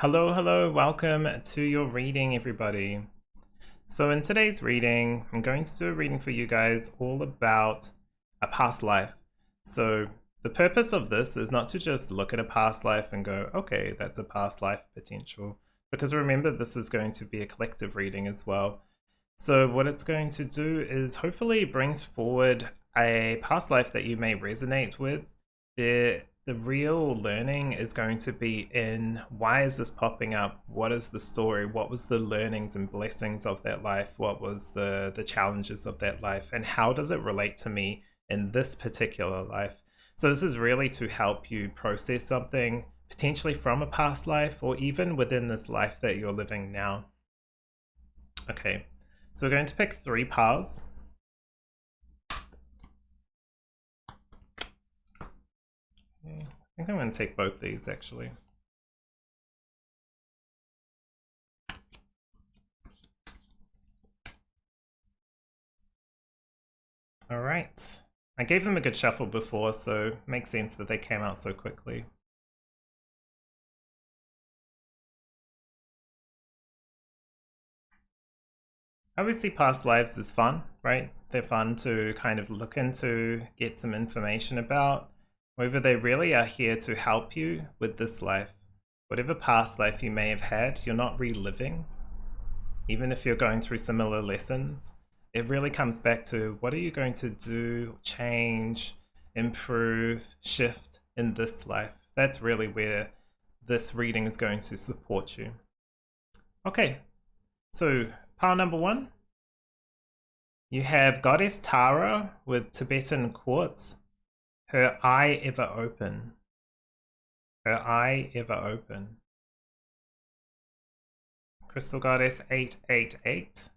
Hello, welcome to your reading, everybody. So in today's reading, I'm going to do a reading for you guys all about a past life. So the purpose of this is not to just look at a past life and go, okay, that's a past life potential. Because remember, this is going to be a collective reading as well. So what it's going to do is hopefully bring forward a past life that you may resonate with. The real learning is going to be in why is this popping up? What is the story? What was the learnings and blessings of that life? What was the challenges of that life? And how does it relate to me in this particular life? So this is really to help you process something potentially from a past life or even within this life that you're living now. Okay, so we're going to pick 3 piles. Okay. I think I'm going to take both these actually. All right. I gave them a good shuffle before, so it makes sense that they came out so quickly. Obviously, past lives is fun, right? They're fun to kind of look into, get some information about. However, they really are here to help you with this life. Whatever past life you may have had, you're not reliving. Even if you're going through similar lessons, it really comes back to what are you going to do, change, improve, shift in this life. That's really where this reading is going to support you. Okay, so pile number 1. You have Goddess Tara with Tibetan Quartz. Her eye ever open. Her eye ever open. Crystal Goddess 888.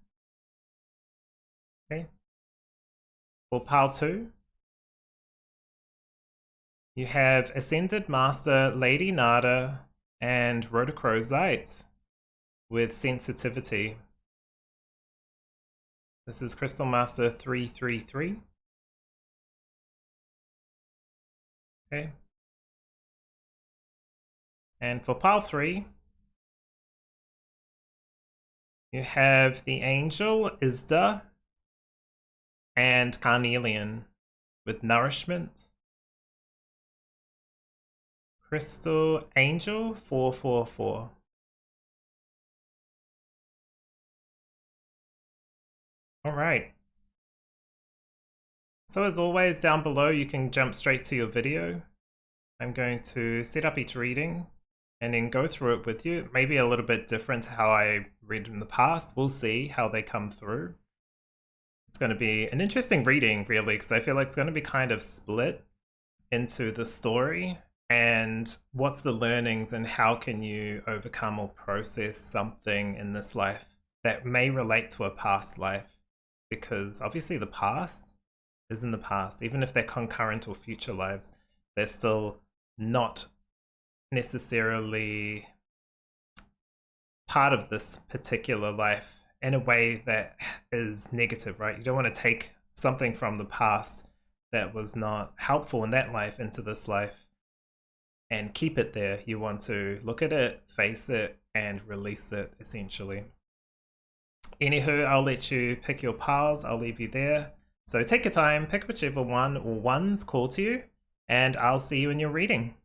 Okay. For pile 2, you have Ascended Master Lady Nada and Rhodochrosite with Sensitivity. This is Crystal Master 333. Okay. And for pile 3, you have the Angel Isda and Carnelian with Nourishment. Crystal Angel 444. All right. So as always, down below you can jump straight to your video. I'm going to set up each reading and then go through it with you. Maybe a little bit different to how I read in the past. We'll see how they come through. It's going to be an interesting reading, really, because I feel like it's going to be kind of split into the story and what's the learnings and how can you overcome or process something in this life that may relate to a past life. Because obviously the past is in the past. Even if they're concurrent or future lives, they're still not necessarily part of this particular life in a way that is negative, right? You don't want to take something from the past that was not helpful in that life into this life and keep it there. You want to look at it, face it, and release it, essentially. Anywho, I'll let you pick your piles. I'll leave you there. So take your time, pick whichever one or ones call to you, and I'll see you in your reading.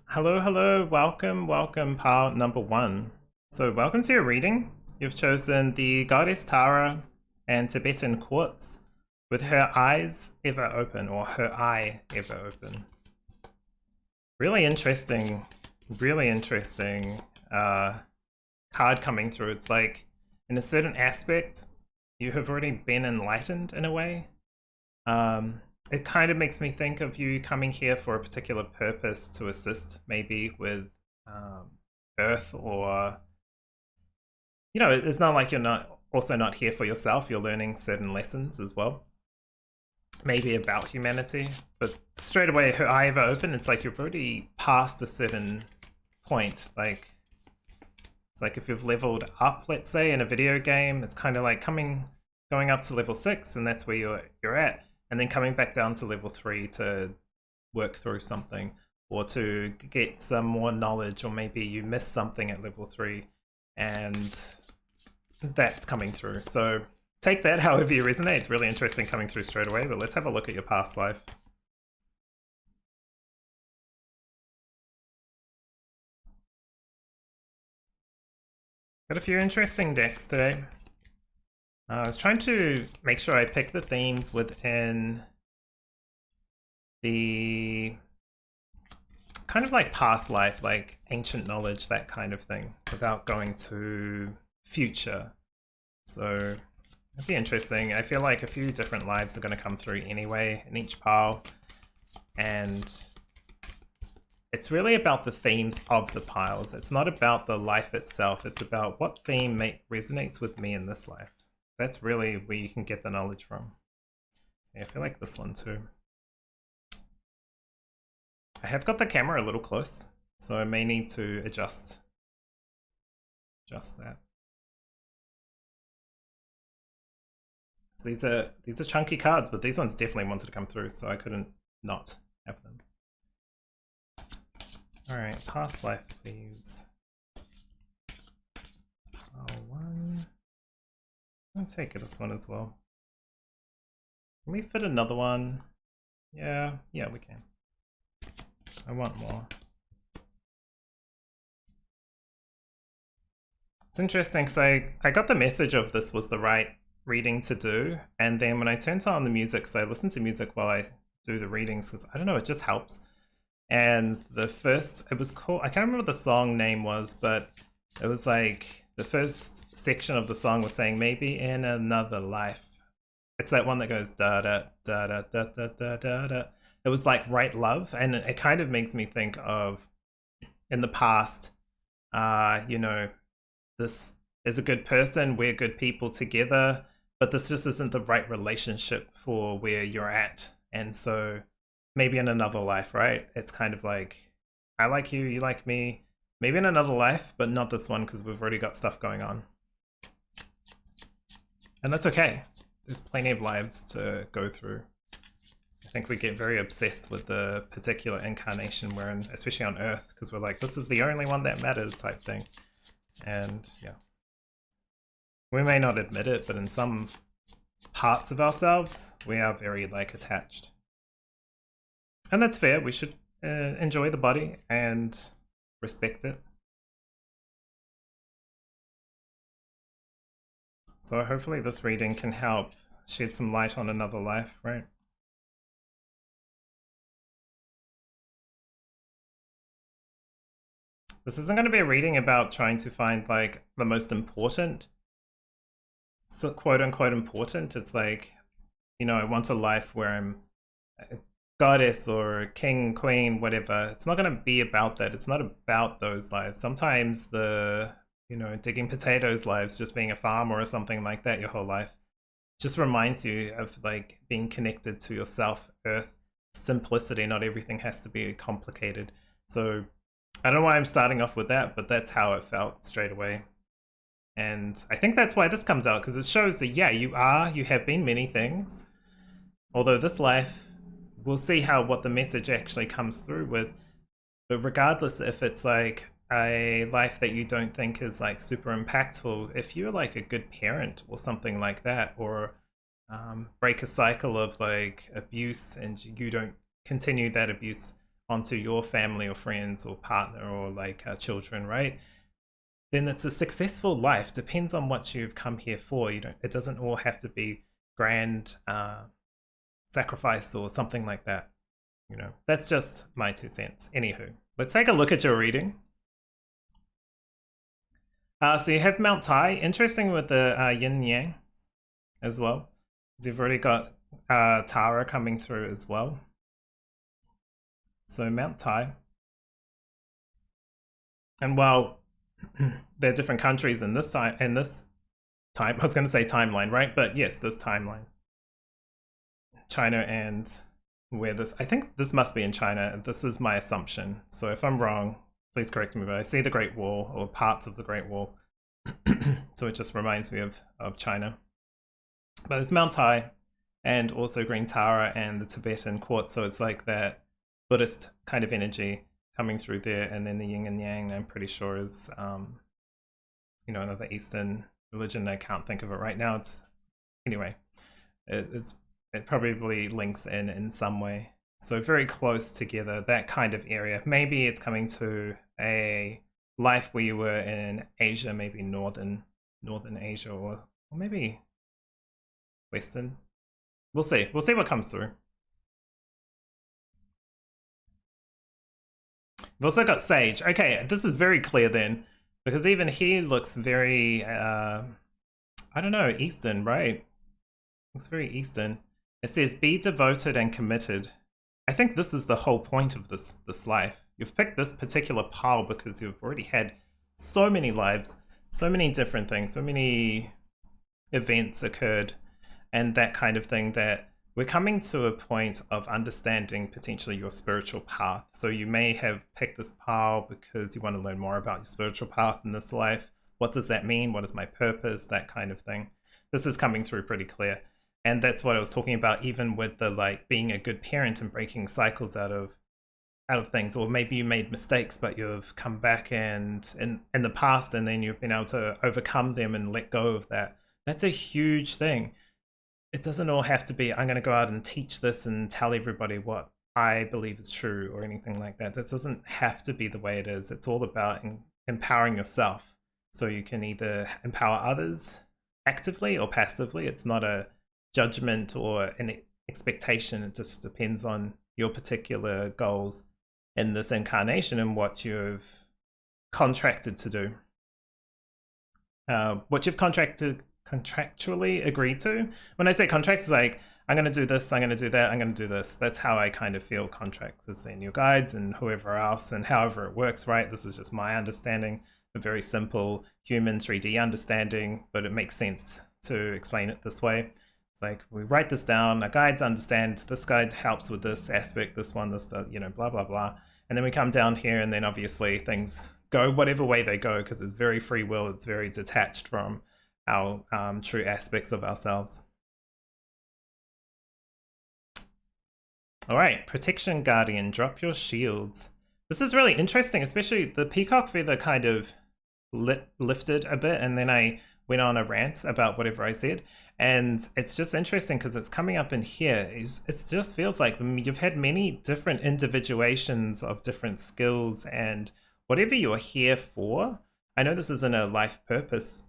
Hello, welcome pile number 1. So welcome to your reading. You've chosen the Goddess Tara and Tibetan Quartz with her eyes ever open, or her eye ever open. Really interesting card coming through. It's like, in a certain aspect, you have already been enlightened in a way. It kind of makes me think of you coming here for a particular purpose to assist, maybe with Earth, or you know, it's not like you're not here for yourself. You're learning certain lessons as well, maybe about humanity. But straight away, her eye ever open. It's like you've already passed a certain point. Like it's like if you've leveled up, let's say, in a video game, it's kind of like coming going up to level 6, and that's where you're at, and then coming back down to level 3 to work through something, or to get some more knowledge, or maybe you missed something at level 3 and that's coming through. So take that however you resonate. It's really interesting coming through straight away, but let's have a look at your past life. Got a few interesting decks today. I was trying to make sure I pick the themes within the kind of like past life, like ancient knowledge, that kind of thing, without going to future. So it'd be interesting. I feel like a few different lives are going to come through anyway in each pile, and it's really about the themes of the piles. It's not about the life itself. It's about what theme resonates with me in this life. That's really where you can get the knowledge from. Yeah, I feel like this one too. I have got the camera a little close, so I may need to adjust that. So these are chunky cards, but these ones definitely wanted to come through, so I couldn't not have them. All right, past life, please. One. I'll take this one as well. Can we fit another one? Yeah, we can. I want more. It's interesting because I got the message of this was the right reading to do, and then when I turned on the music, because I listen to music while I do the readings, because I don't know, it just helps. And it was called, I can't remember what the song name was, but it was like the first section of the song was saying maybe in another life. It's that one that goes da da da da da da da da da. It was like right love, and it kind of makes me think of in the past, you know, this is a good person, we're good people together, but this just isn't the right relationship for where you're at. And so maybe in another life, right? It's kind of like, I like you, you like me, maybe in another life, but not this one because we've already got stuff going on. And that's okay. There's plenty of lives to go through. I think we get very obsessed with the particular incarnation we're in, especially on Earth, because we're like, this is the only one that matters type thing. And yeah. We may not admit it, but in some parts of ourselves, we are very like attached. And that's fair. We should enjoy the body and respect it. So hopefully this reading can help shed some light on another life, right? This isn't going to be a reading about trying to find like the most important, so quote unquote important. It's like, you know, I want a life where I'm a goddess or king, queen, whatever. It's not going to be about that. It's not about those lives. Sometimes the, you know, digging potatoes lives, just being a farmer or something like that your whole life, just reminds you of like being connected to yourself, Earth, simplicity. Not everything has to be complicated. So I don't know why I'm starting off with that, but that's how it felt straight away. And I think that's why this comes out, because it shows that, yeah, you have been many things. Although this life, we'll see what the message actually comes through with. But regardless if it's like a life that you don't think is like super impactful, if you're like a good parent or something like that, or break a cycle of like abuse and you don't continue that abuse onto your family or friends or partner or like children, right? Then it's a successful life. Depends on what you've come here for. It doesn't all have to be grand sacrifice or something like that. You know, that's just my 2 cents. Anywho, let's take a look at your reading. So you have Mount Tai. Interesting with the yin yang as well, because you've already got Tara coming through as well. So Mount Tai. And while there are different countries in this time, I was going to say timeline, right? But yes, this timeline. China and where this, I think this must be in China. This is my assumption. So if I'm wrong, please correct me, but I see the Great Wall or parts of the Great Wall. So it just reminds me of China. But there's Mount Tai and also Green Tara and the Tibetan Quartz, so it's like that Buddhist kind of energy coming through there, and then the yin and yang, I'm pretty sure is another Eastern religion. I can't think of it right now. Anyway, it probably links in some way. So very close together, that kind of area. Maybe it's coming to a life where you were in Asia, maybe northern Asia, or maybe Western. We'll see. We'll see what comes through. We've also got Sage. Okay, this is very clear then, because even he looks very, I don't know, Eastern, right? Looks very Eastern. It says, be devoted and committed. I think this is the whole point of this life. You've picked this particular pile because you've already had so many lives, so many different things, so many events occurred, and that kind of thing, that we're coming to a point of understanding potentially your spiritual path. So you may have picked this pile because you want to learn more about your spiritual path in this life. What does that mean? What is my purpose? That kind of thing. This is coming through pretty clear. And that's what I was talking about, even with the being a good parent and breaking cycles out of things. Or maybe you made mistakes, but you've come back and in the past, and then you've been able to overcome them and let go of that. That's a huge thing. It doesn't all have to be, I'm going to go out and teach this and tell everybody what I believe is true or anything like that. This doesn't have to be the way it is. It's all about empowering yourself. So you can either empower others actively or passively. It's not a judgment or an expectation. It just depends on your particular goals in this incarnation and what you've contracted to do. What you've contractually agreed to. When I say contract, it's like, I'm going to do this, I'm going to do that, I'm going to do this. That's how I kind of feel contracts, is then your guides and whoever else and however it works, right? This is just my understanding, a very simple human 3D understanding, but it makes sense to explain it this way. It's like, we write this down, our guides understand, this guide helps with this aspect, this one, this, blah, blah, blah. And then we come down here, and then obviously things go whatever way they go, because it's very free will, it's very detached from our true aspects of ourselves. All right, Protection Guardian, drop your shields. This is really interesting, especially the peacock feather kind of lifted a bit, and then I went on a rant about whatever I said. And it's just interesting because it's coming up in here. It just feels like you've had many different individuations of different skills and whatever you're here for. I know this isn't a life purpose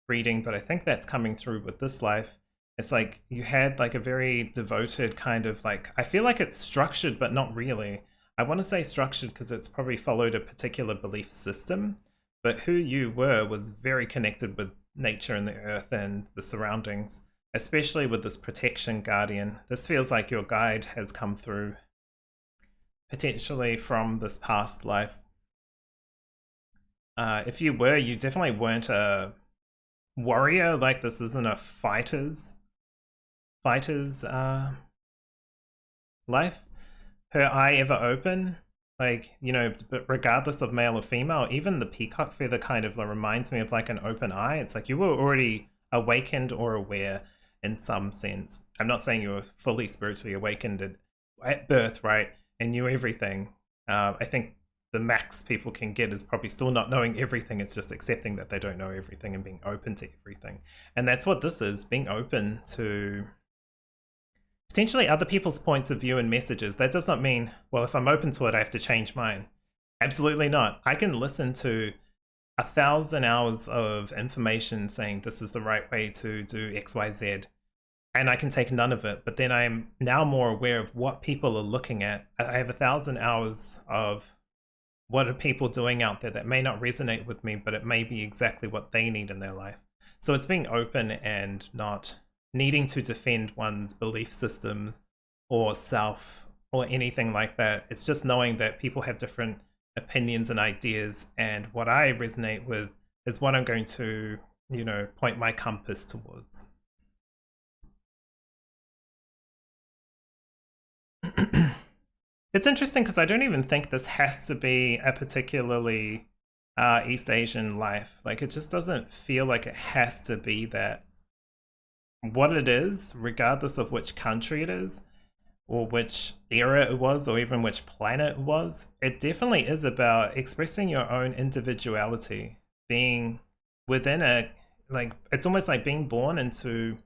reading, but I think that's coming through with this life. It's like you had like a very devoted kind of I feel like it's structured, but not really. I want to say structured because it's probably followed a particular belief system, but who you were was very connected with nature and the earth and the surroundings, especially with this Protection Guardian. This feels like your guide has come through potentially from this past life. If you were, you definitely weren't a warrior. Like, this isn't a fighter's life. Her eye ever open, but regardless of male or female, even the peacock feather kind of reminds me of like an open eye. It's like you were already awakened or aware in some sense. I'm not saying you were fully spiritually awakened at birth, right, and knew everything. I think the max people can get is probably still not knowing everything. It's just accepting that they don't know everything and being open to everything. And that's what this is, being open to potentially other people's points of view and messages. That does not mean, well, if I'm open to it, I have to change mine. Absolutely not. I can listen to 1,000 hours of information saying this is the right way to do X, Y, Z, and I can take none of it. But then I am now more aware of what people are looking at. I have 1,000 hours of what are people doing out there that may not resonate with me, but it may be exactly what they need in their life. So it's being open and not needing to defend one's belief systems or self or anything like that. It's just knowing that people have different opinions and ideas, and what I resonate with is what I'm going to, point my compass towards. It's interesting because I don't even think this has to be a particularly East Asian life. Like, it just doesn't feel like it has to be that. what it is, regardless of which country it is, or which era it was, or even which planet it was, it definitely is about expressing your own individuality, being within a, like, it's almost like being born into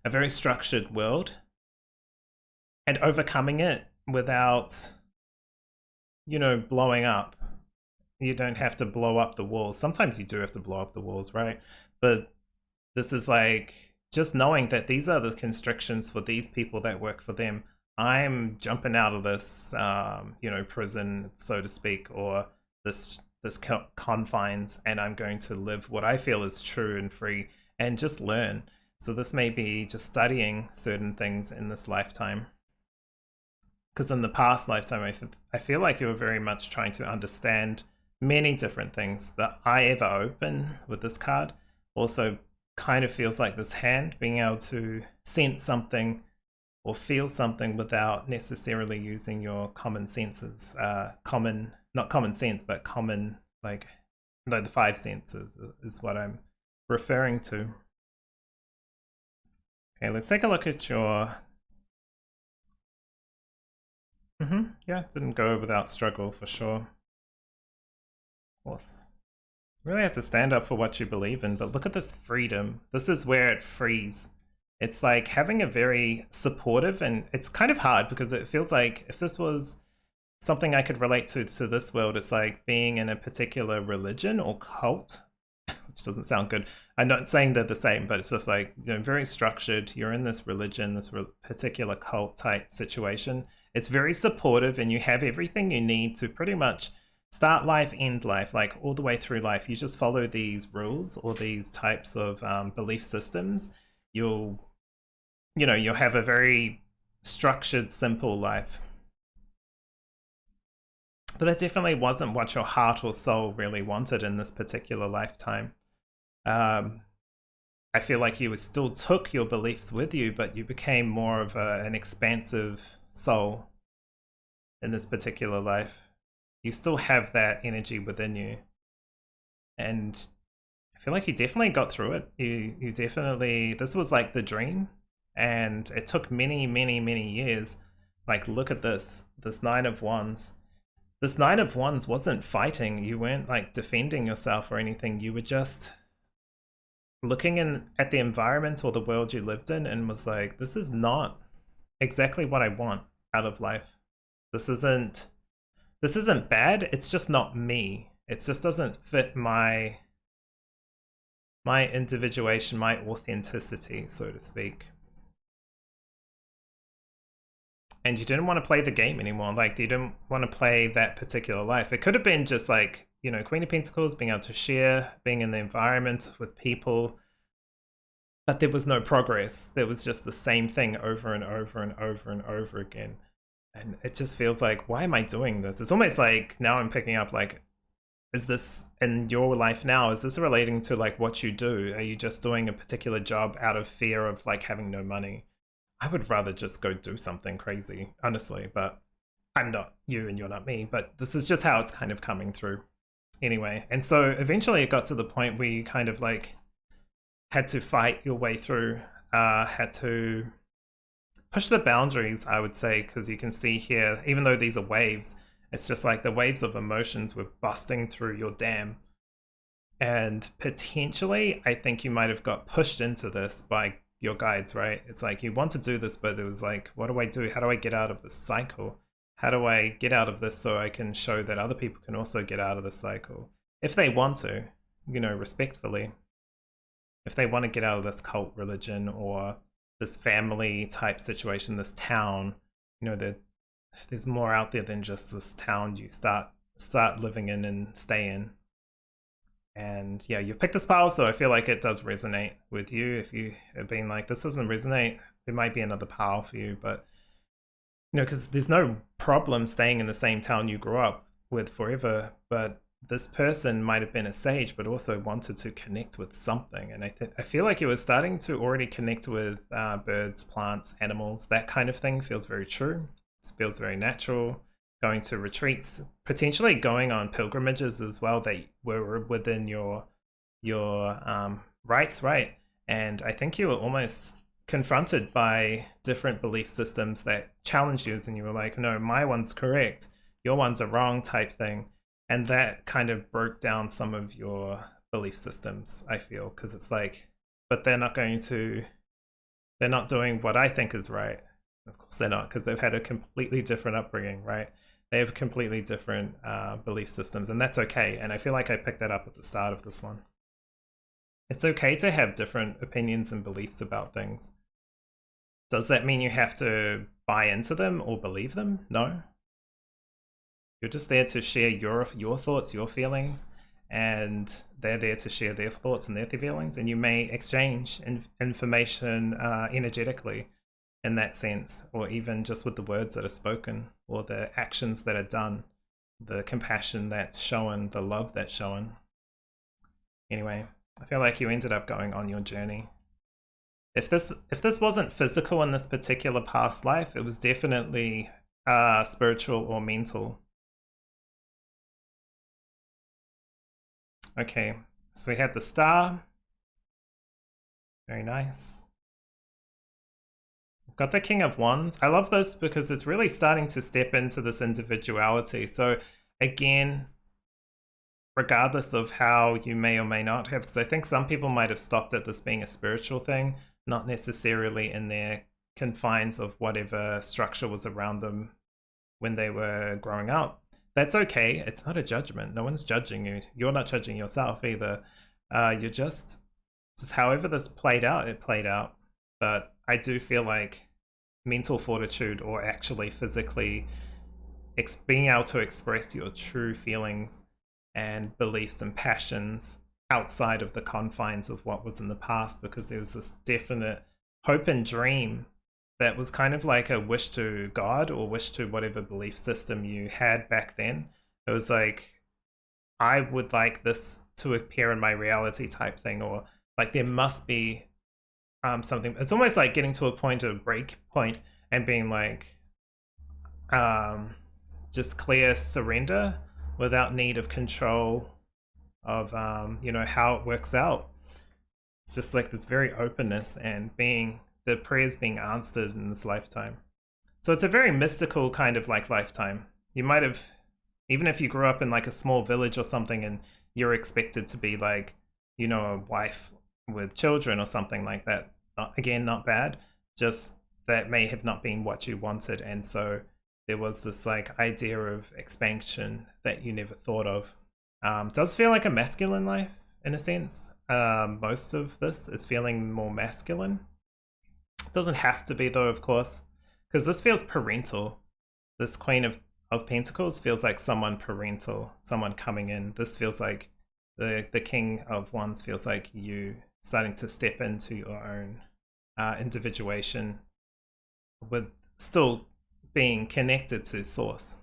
a very structured world and overcoming it without, blowing up. You don't have to blow up the walls. Sometimes you do have to blow up the walls, right? But this is like just knowing that these are the constrictions for these people that work for them. I'm jumping out of this, prison, so to speak, or this confines, and I'm going to live what I feel is true and free, and just learn. So this may be just studying certain things in this lifetime. Because in the past lifetime, I feel like you were very much trying to understand many different things. The eye ever open with this card also kind of feels like this hand being able to sense something or feel something without necessarily using your common senses. Not common sense, but common, like, the five senses is what I'm referring to. Okay, let's take a look at your... Yeah, it didn't go without struggle for sure. Of course. You really have to stand up for what you believe in, but look at this freedom. This is where it frees. It's like having a very supportive, and it's kind of hard because it feels like if this was something I could relate to this world, it's like being in a particular religion or cult, which doesn't sound good. I'm not saying they're the same, but it's just like, very structured. You're in this religion, this particular cult type situation. It's very supportive, and you have everything you need to pretty much start life, end life, like all the way through life. You just follow these rules or these types of belief systems. You'll have a very structured, simple life. But that definitely wasn't what your heart or soul really wanted in this particular lifetime. I feel like you still took your beliefs with you, but you became more of an expansive soul in this particular life. You still have that energy within you. And I feel like you definitely got through it. You definitely, this was like the dream. And it took many, many, many years. Like, look at this Nine of Wands. This Nine of Wands wasn't fighting. You weren't like defending yourself or anything. You were just looking at the environment or the world you lived in and was like, this is not exactly what I want out of life. This isn't bad. It's just not me. It just doesn't fit my individuation, my authenticity, so to speak. And you didn't want to play the game anymore. Like, you didn't want to play that particular life. It could have been just like, Queen of Pentacles, being able to share, being in the environment with people. But there was no progress. There was just the same thing over and over and over and over again. And it just feels like, why am I doing this? It's almost like now I'm picking up like, is this in your life now? Is this relating to like what you do? Are you just doing a particular job out of fear of like having no money? I would rather just go do something crazy, honestly, but I'm not you and you're not me, but this is just how it's kind of coming through. Anyway, and so eventually it got to the point where you kind of like had to fight your way through, had to push the boundaries, I would say, because you can see here, even though these are waves, it's just like the waves of emotions were busting through your dam. And potentially, I think you might have got pushed into this by your guides, right? It's like you want to do this, but it was like, what do I do? How do I get out of this cycle? How do I get out of this so I can show that other people can also get out of the cycle? If they want to, respectfully. If they want to get out of this cult religion or this family type situation, this town, there's more out there than just this town you start living in and stay in. And yeah, you've picked this pile, so I feel like it does resonate with you. If you have been like, this doesn't resonate, there might be another pile for you, but because there's no problem staying in the same town you grew up with forever, but this person might have been a sage, but also wanted to connect with something. And I feel like you were starting to already connect with birds, plants, animals. That kind of thing feels very true. It feels very natural. Going to retreats, potentially going on pilgrimages as well that were within your rights, right? And I think you were almost confronted by different belief systems that challenge you, and you were like, no, my one's correct, your one's a wrong type thing. And that kind of broke down some of your belief systems, I feel, because it's like, but they're not doing what I think is right. Of course they're not, because they've had a completely different upbringing, right? They have completely different belief systems, and that's okay. And I feel like I picked that up at the start of this one. It's okay to have different opinions and beliefs about things. Does that mean you have to buy into them or believe them? No. You're just there to share your thoughts, your feelings, and they're there to share their thoughts and their feelings, and you may exchange information energetically in that sense, or even just with the words that are spoken, or the actions that are done, the compassion that's shown, the love that's shown. Anyway, I feel like you ended up going on your journey. If this wasn't physical in this particular past life, it was definitely spiritual or mental. Okay, so we had the star. Very nice. We've got the King of Wands. I love this because it's really starting to step into this individuality. So again, regardless of how you may or may not have, because I think some people might have stopped at this being a spiritual thing, not necessarily in their confines of whatever structure was around them when they were growing up. That's okay. It's not a judgment. No one's judging you. You're not judging yourself either. You're just however this played out, it played out. But I do feel like mental fortitude, or actually physically being able to express your true feelings and beliefs and passions outside of the confines of what was in the past, because there was this definite hope and dream that was kind of like a wish to God, or wish to whatever belief system you had back then. It was like, I would like this to appear in my reality type thing, or like there must be something. It's almost like getting to a point of break point and being like, just clear surrender without need of control of you know, how it works out. It's just like this very openness, and being the prayers being answered in this lifetime. So it's a very mystical kind of like lifetime. You might have, even if you grew up in like a small village or something, and you're expected to be like, you know, a wife with children or something like that. Again, not bad, just that may have not been what you wanted. And so there was this like idea of expansion that you never thought of. Does feel like a masculine life in a sense. Most of this is feeling more masculine. It doesn't have to be though, of course, because this feels parental. This Queen of Pentacles feels like someone parental, someone coming in. This feels like the King of Wands feels like you starting to step into your own individuation, with still being connected to source.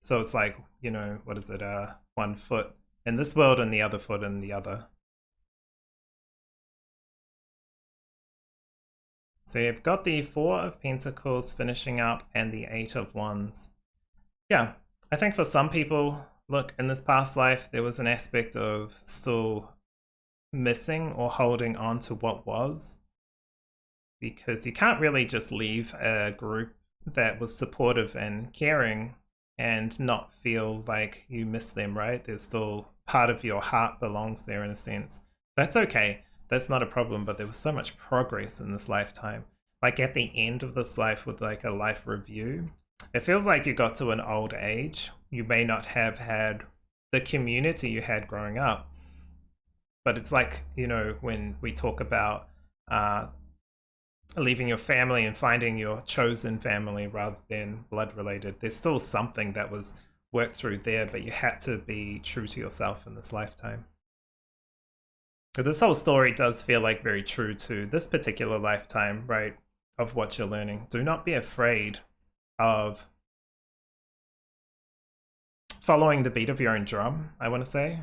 So it's like, you know, what is it, one foot in this world and the other foot in the other. So you've got the Four of Pentacles finishing up, and the Eight of Wands. Yeah, I think for some people, look, in this past life there was an aspect of still missing or holding on to what was, because you can't really just leave a group that was supportive and caring and not feel like you miss them, right? There's still part of your heart belongs there in a sense. That's okay. That's not a problem, but there was so much progress in this lifetime. Like at the end of this life with like a life review, it feels like you got to an old age. You may not have had the community you had growing up, but it's like, you know, when we talk about leaving your family and finding your chosen family rather than blood related, there's still something that was worked through there, but you had to be true to yourself in this lifetime. So this whole story does feel like very true to this particular lifetime, right, of what you're learning. Do not be afraid of following the beat of your own drum, I want to say.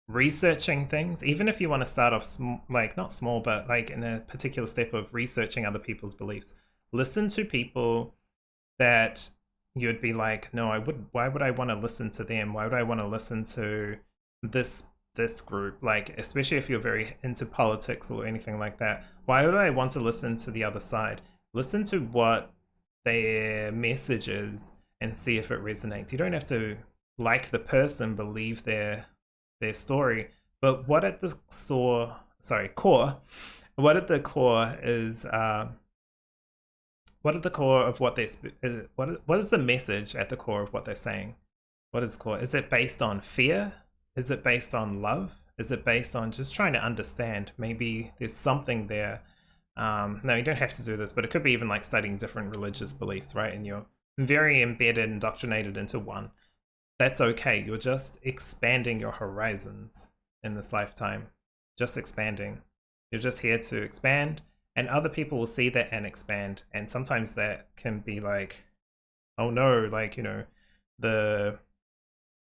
Researching things, even if you want to start off like not small, but like in a particular step of researching other people's beliefs. Listen to people that you'd be like, no, why would I want to listen to them? Why would I want to listen to this this group? Like, especially if you're very into politics or anything like that, why would I want to listen to the other side? Listen to what their message is and see if it resonates. You don't have to like the person, believe their story, but what at the core, what at the core is what at the core of what they what is the message at the core of what they're saying? What is core? Is it based on fear? Is it based on love? Is it based on just trying to understand? Maybe there's something there. No, you don't have to do this, but it could be even like studying different religious beliefs, right? And you're very embedded, indoctrinated into one. That's okay. You're just expanding your horizons in this lifetime. Just expanding. You're just here to expand, and other people will see that and expand. And sometimes that can be like, oh no, like, you know, the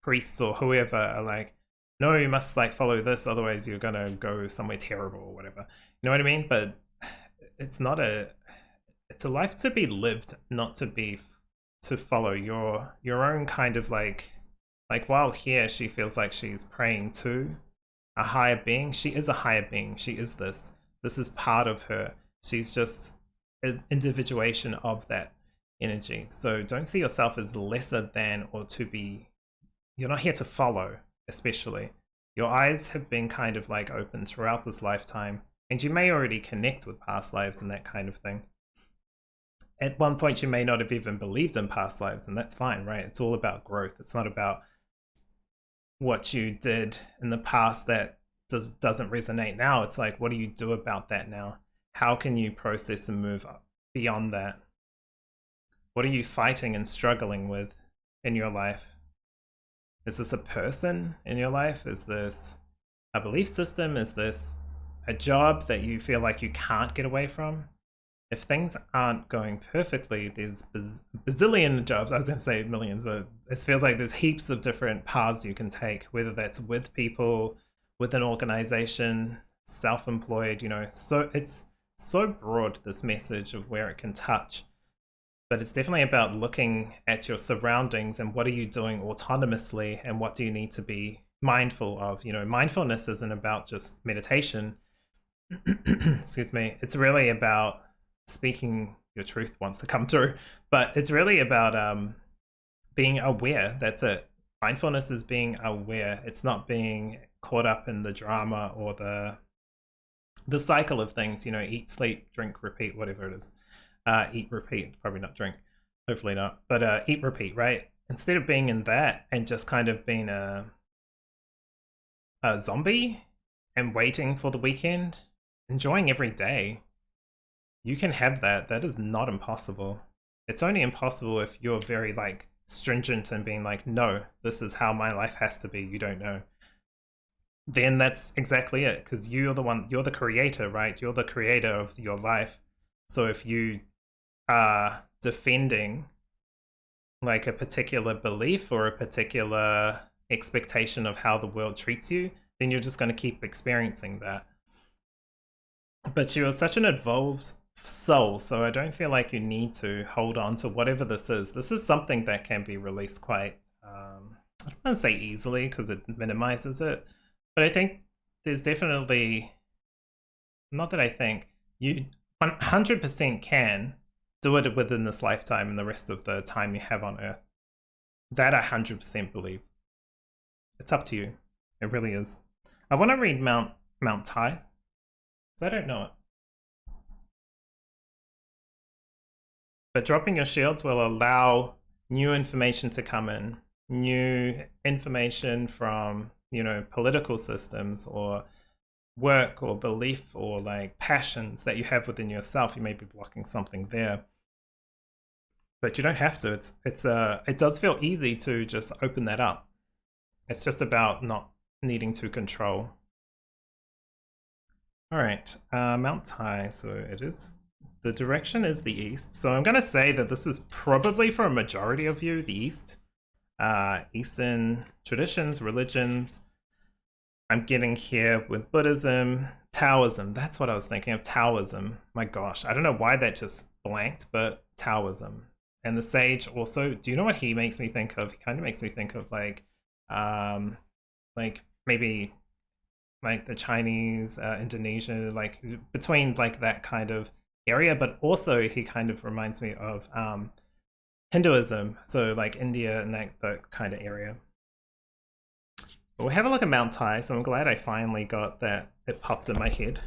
priests or whoever are like, no, you must like follow this, otherwise you're gonna go somewhere terrible or whatever. You know what I mean? But it's not it's a life to be lived, not to follow your own kind of like while here she feels like she's praying to a higher being. She is a higher being. She is this. This is part of her. She's just an individuation of that energy. So don't see yourself as lesser than or to be. You're not here to follow, especially. Your eyes have been kind of like open throughout this lifetime, and you may already connect with past lives and that kind of thing. At one point, you may not have even believed in past lives, and that's fine, right? It's all about growth. It's not about what you did in the past that doesn't resonate now. It's like, what do you do about that now? How can you process and move up beyond that? What are you fighting and struggling with in your life? Is this a person in your life? Is this a belief system? Is this a job that you feel like you can't get away from? If things aren't going perfectly, there's bazillion jobs. I was going to say millions, but it feels like there's heaps of different paths you can take, whether that's with people, with an organization, self-employed, you know. So it's so broad, this message of where it can touch. But it's definitely about looking at your surroundings and what are you doing autonomously and what do you need to be mindful of. You know, mindfulness isn't about just meditation. Excuse me. It's really about speaking your truth wants to come through, but it's really about being aware. That's it. Mindfulness is being aware. It's not being caught up in the drama or the cycle of things, you know, eat, sleep, drink, repeat, whatever it is. Eat, repeat, probably not drink, hopefully not, but eat, repeat, right? Instead of being in that and just kind of being a zombie and waiting for the weekend, enjoying every day, you can have that. That is not impossible. It's only impossible if you're very like stringent and being like, no, this is how my life has to be. You don't know. Then that's exactly it, because you're the creator, right? You're the creator of your life. So if you are defending like a particular belief or a particular expectation of how the world treats you, then you're just going to keep experiencing that. But you're such an evolved soul, so I don't feel like you need to hold on to whatever this is. This is something that can be released quite, I don't want to say easily because it minimizes it, but I think there's definitely, not that I think, you 100% can do it within this lifetime and the rest of the time you have on Earth. That I 100% believe. It's up to you. It really is. I want to read Mount Tai, because I don't know it. But dropping your shields will allow new information to come in. New information from, you know, political systems or work or belief or like passions that you have within yourself. You may be blocking something there, but you don't have to. It does feel easy to just open that up. It's just about not needing to control. All right, Mount Tai. So it is. The direction is the east. So I'm going to say that this is probably for a majority of you, the east. Eastern traditions, religions. I'm getting here with Buddhism, Taoism. That's what I was thinking of, Taoism. My gosh, I don't know why that just blanked, but Taoism. And the sage also, do you know what he makes me think of? He kind of makes me think of like maybe like the Chinese, Indonesia, like between like that kind of area, but also he kind of reminds me of Hinduism, so like India and that kind of area. But we'll have a look at Mount Tai, so I'm glad I finally got that, it popped in my head.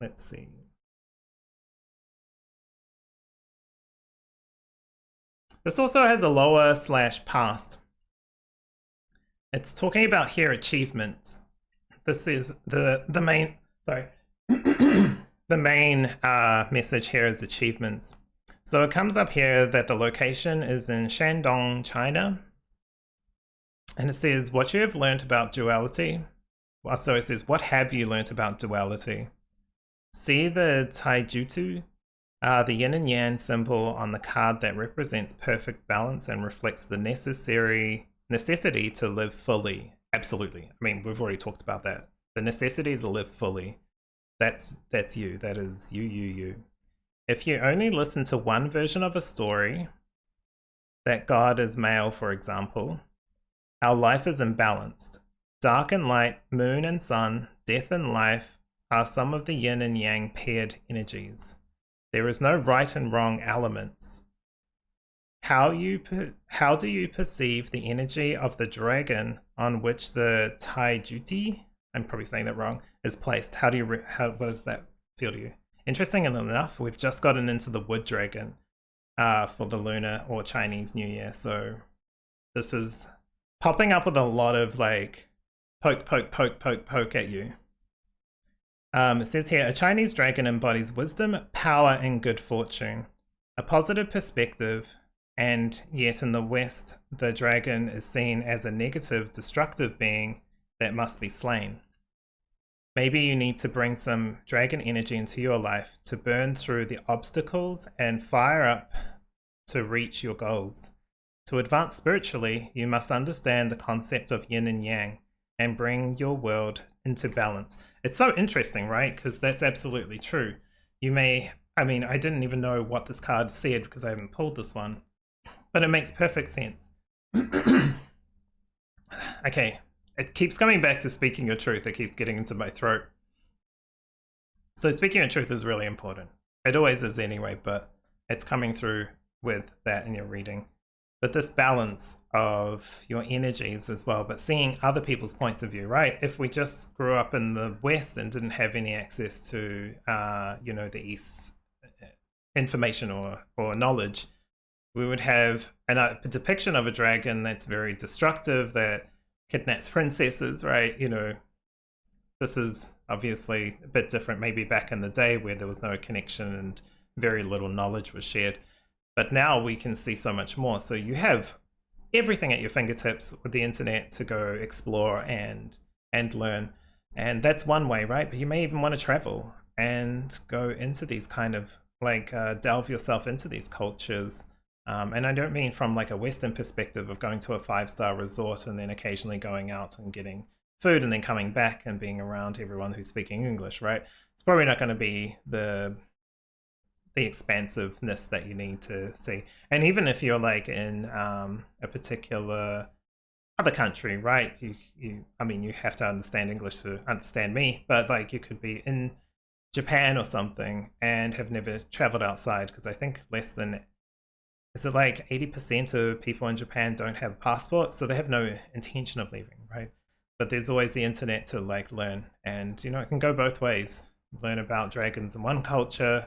Let's see. This also has a lower / past. It's talking about here achievements. This is the main, sorry, the main message here is achievements. So it comes up here that the location is in Shandong, China. And it says, what you have learnt about duality. Well, so it says, what have you learnt about duality? See the Taijutu, the yin and yang symbol on the card that represents perfect balance and reflects the necessity to live fully. Absolutely. I mean, we've already talked about that. The necessity to live fully. That's you. That is you. If you only listen to one version of a story, that God is male, for example, our life is imbalanced. Dark and light, moon and sun, death and life are some of the yin and yang paired energies. There is no right and wrong elements. How do you perceive the energy of the dragon on which the Taijuti, I'm probably saying that wrong, is placed? What does that feel to you? Interesting enough, we've just gotten into the wood dragon for the Lunar or Chinese New Year, so this is popping up with a lot of like poke at you. It says here, a Chinese dragon embodies wisdom, power, and good fortune, a positive perspective, and yet in the West, the dragon is seen as a negative, destructive being that must be slain. Maybe you need to bring some dragon energy into your life to burn through the obstacles and fire up to reach your goals. To advance spiritually, you must understand the concept of yin and yang and bring your world into balance. It's so interesting, right? Because that's absolutely true. I mean, I didn't even know what this card said because I haven't pulled this one, but it makes perfect sense. Okay, it keeps coming back to speaking your truth. It keeps getting into my throat. So speaking your truth is really important. It always is anyway, but it's coming through with that in your reading. But this balance of your energies as well, but seeing other people's points of view, right? If we just grew up in the West and didn't have any access to, the East's information or knowledge, we would have a depiction of a dragon that's very destructive, that kidnaps princesses, right? This is obviously a bit different maybe back in the day where there was no connection and very little knowledge was shared. But now we can see so much more. So you have everything at your fingertips with the internet to go explore and learn. And that's one way, right? But you may even want to travel and go into these kind of delve yourself into these cultures. And I don't mean from like a Western perspective of going to a 5-star resort and then occasionally going out and getting food and then coming back and being around everyone who's speaking English, right? It's probably not going to be the expansiveness that you need to see. And even if you're like in a particular other country, right? You have to understand English to understand me, but like you could be in Japan or something and have never traveled outside, because I think less than, is it like 80% of people in Japan don't have a passport, so they have no intention of leaving, right? But there's always the internet to like learn, and it can go both ways. Learn about dragons in one culture,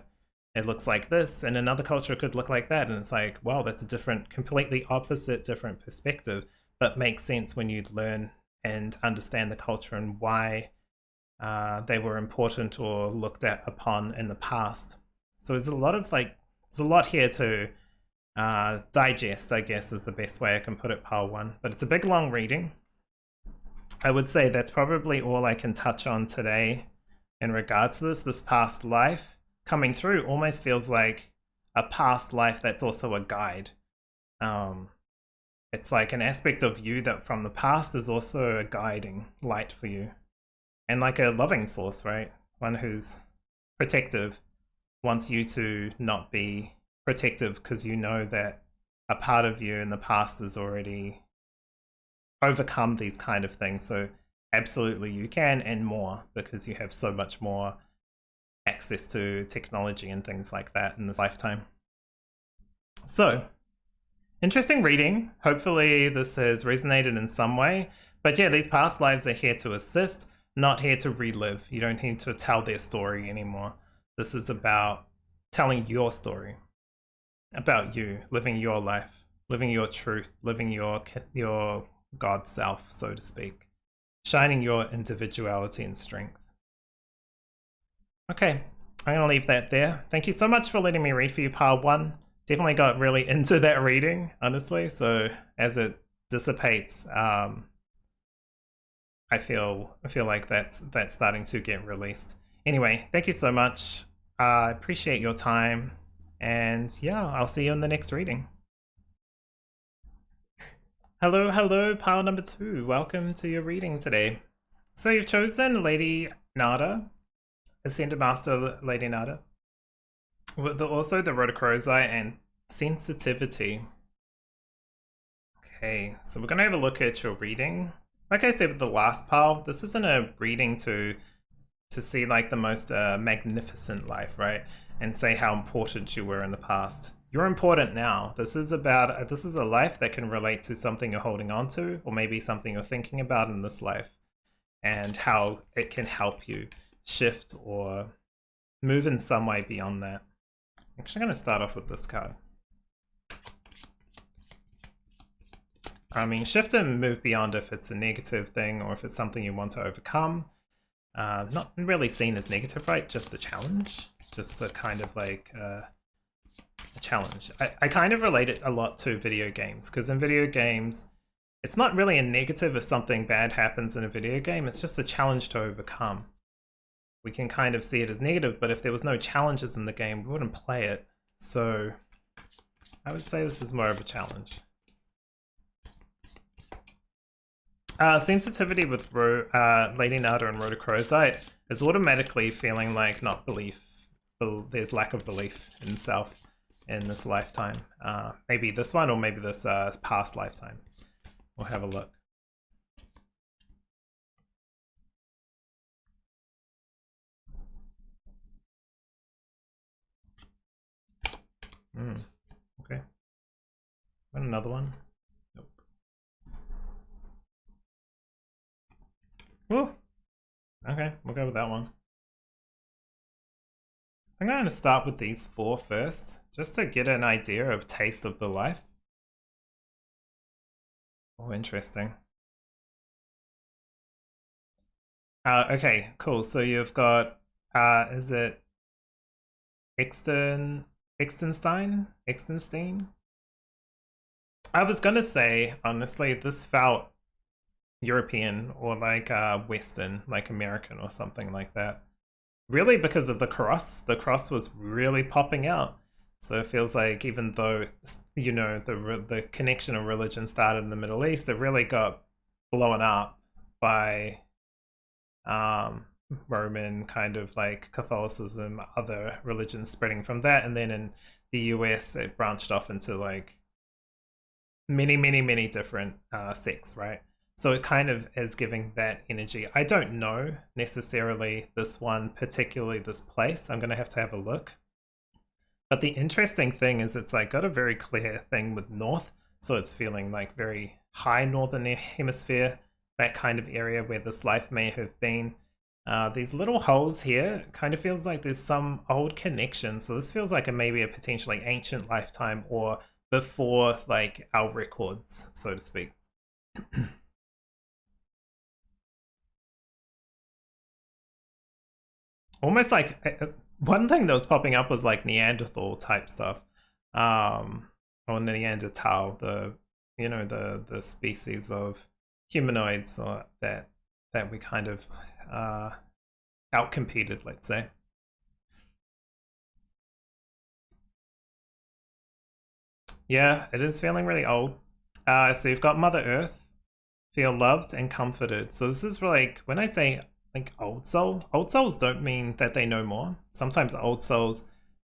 it looks like this, and another culture could look like that, and it's like, wow, that's a different, completely opposite, different perspective, but makes sense when you learn and understand the culture and why they were important or looked upon in the past. So there's a lot here to digest, I guess is the best way I can put it, pile one. But it's a big long reading. I would say that's probably all I can touch on today in regards to this past life. Coming through almost feels like a past life that's also a guide. It's like an aspect of you that from the past is also a guiding light for you. And like a loving source, right? One who's protective, wants you to not be protective because you know that a part of you in the past has already overcome these kind of things. So absolutely you can, and more, because you have so much more access to technology and things like that in this lifetime. So, interesting reading. Hopefully this has resonated in some way. But yeah, these past lives are here to assist, not here to relive. You don't need to tell their story anymore. This is about telling your story, about you, living your life, living your truth, living your God self, so to speak, shining your individuality and strength. Okay, I'm going to leave that there. Thank you so much for letting me read for you, Part 1. Definitely got really into that reading, honestly, so as it dissipates, I feel like that's starting to get released. Anyway, thank you so much. I appreciate your time, and yeah, I'll see you in the next reading. Hello, pile number 2. Welcome to your reading today. So you've chosen Lady Nada, Ascended Master Lady Nada. Also the Rhodochrosite and Sensitivity. Okay, so we're going to have a look at your reading. Like I said with the last pile, this isn't a reading to see like the most magnificent life, right? And say how important you were in the past. You're important now. This is about this is a life that can relate to something you're holding on to, or maybe something you're thinking about in this life, and how it can help you shift or move in some way beyond that. I'm actually going to start off with this card. I mean, shift and move beyond if it's a negative thing or if it's something you want to overcome. Not really seen as negative, right? Just a challenge. Just a kind of like a challenge. I kind of relate it a lot to video games, because in video games, it's not really a negative if something bad happens in a video game. It's just a challenge to overcome. We can kind of see it as negative, but if there was no challenges in the game, we wouldn't play it. So I would say this is more of a challenge. Sensitivity with Lady Nada and Rhodochrosite is automatically feeling like not belief. There's lack of belief in self in this lifetime. Maybe this one, or maybe this past lifetime. We'll have a look. Okay. And another one. Nope. Oh. Okay, we'll go with that one. I'm going to start with these 4 first, just to get an idea of taste of the life. Oh, interesting. Okay, cool. So you've got, is it Extenstein? I was gonna say, honestly, this felt European or like Western, like American or something like that. Really because of the cross. The cross was really popping out. So it feels like even though, you know, the connection of religion started in the Middle East, it really got blown up by Roman kind of like Catholicism, other religions spreading from that, and then in the US it branched off into like many different sects, right? So it kind of is giving that energy. I don't know necessarily this one, particularly this place. I'm going to have a look. But the interesting thing is it's like got a very clear thing with north. So it's feeling like very high northern hemisphere, that kind of area where this life may have been. These little holes here kind of feels like there's some old connection. So this feels like maybe a potentially ancient lifetime or before like our records, so to speak. Almost like one thing that was popping up was like Neanderthal type stuff, or Neanderthal, the species of humanoids or that we kind of outcompeted, let's say. Yeah, it is feeling really old. So you've got Mother Earth, feel loved and comforted. So this is like, when I say like old souls don't mean that they know more. Sometimes old souls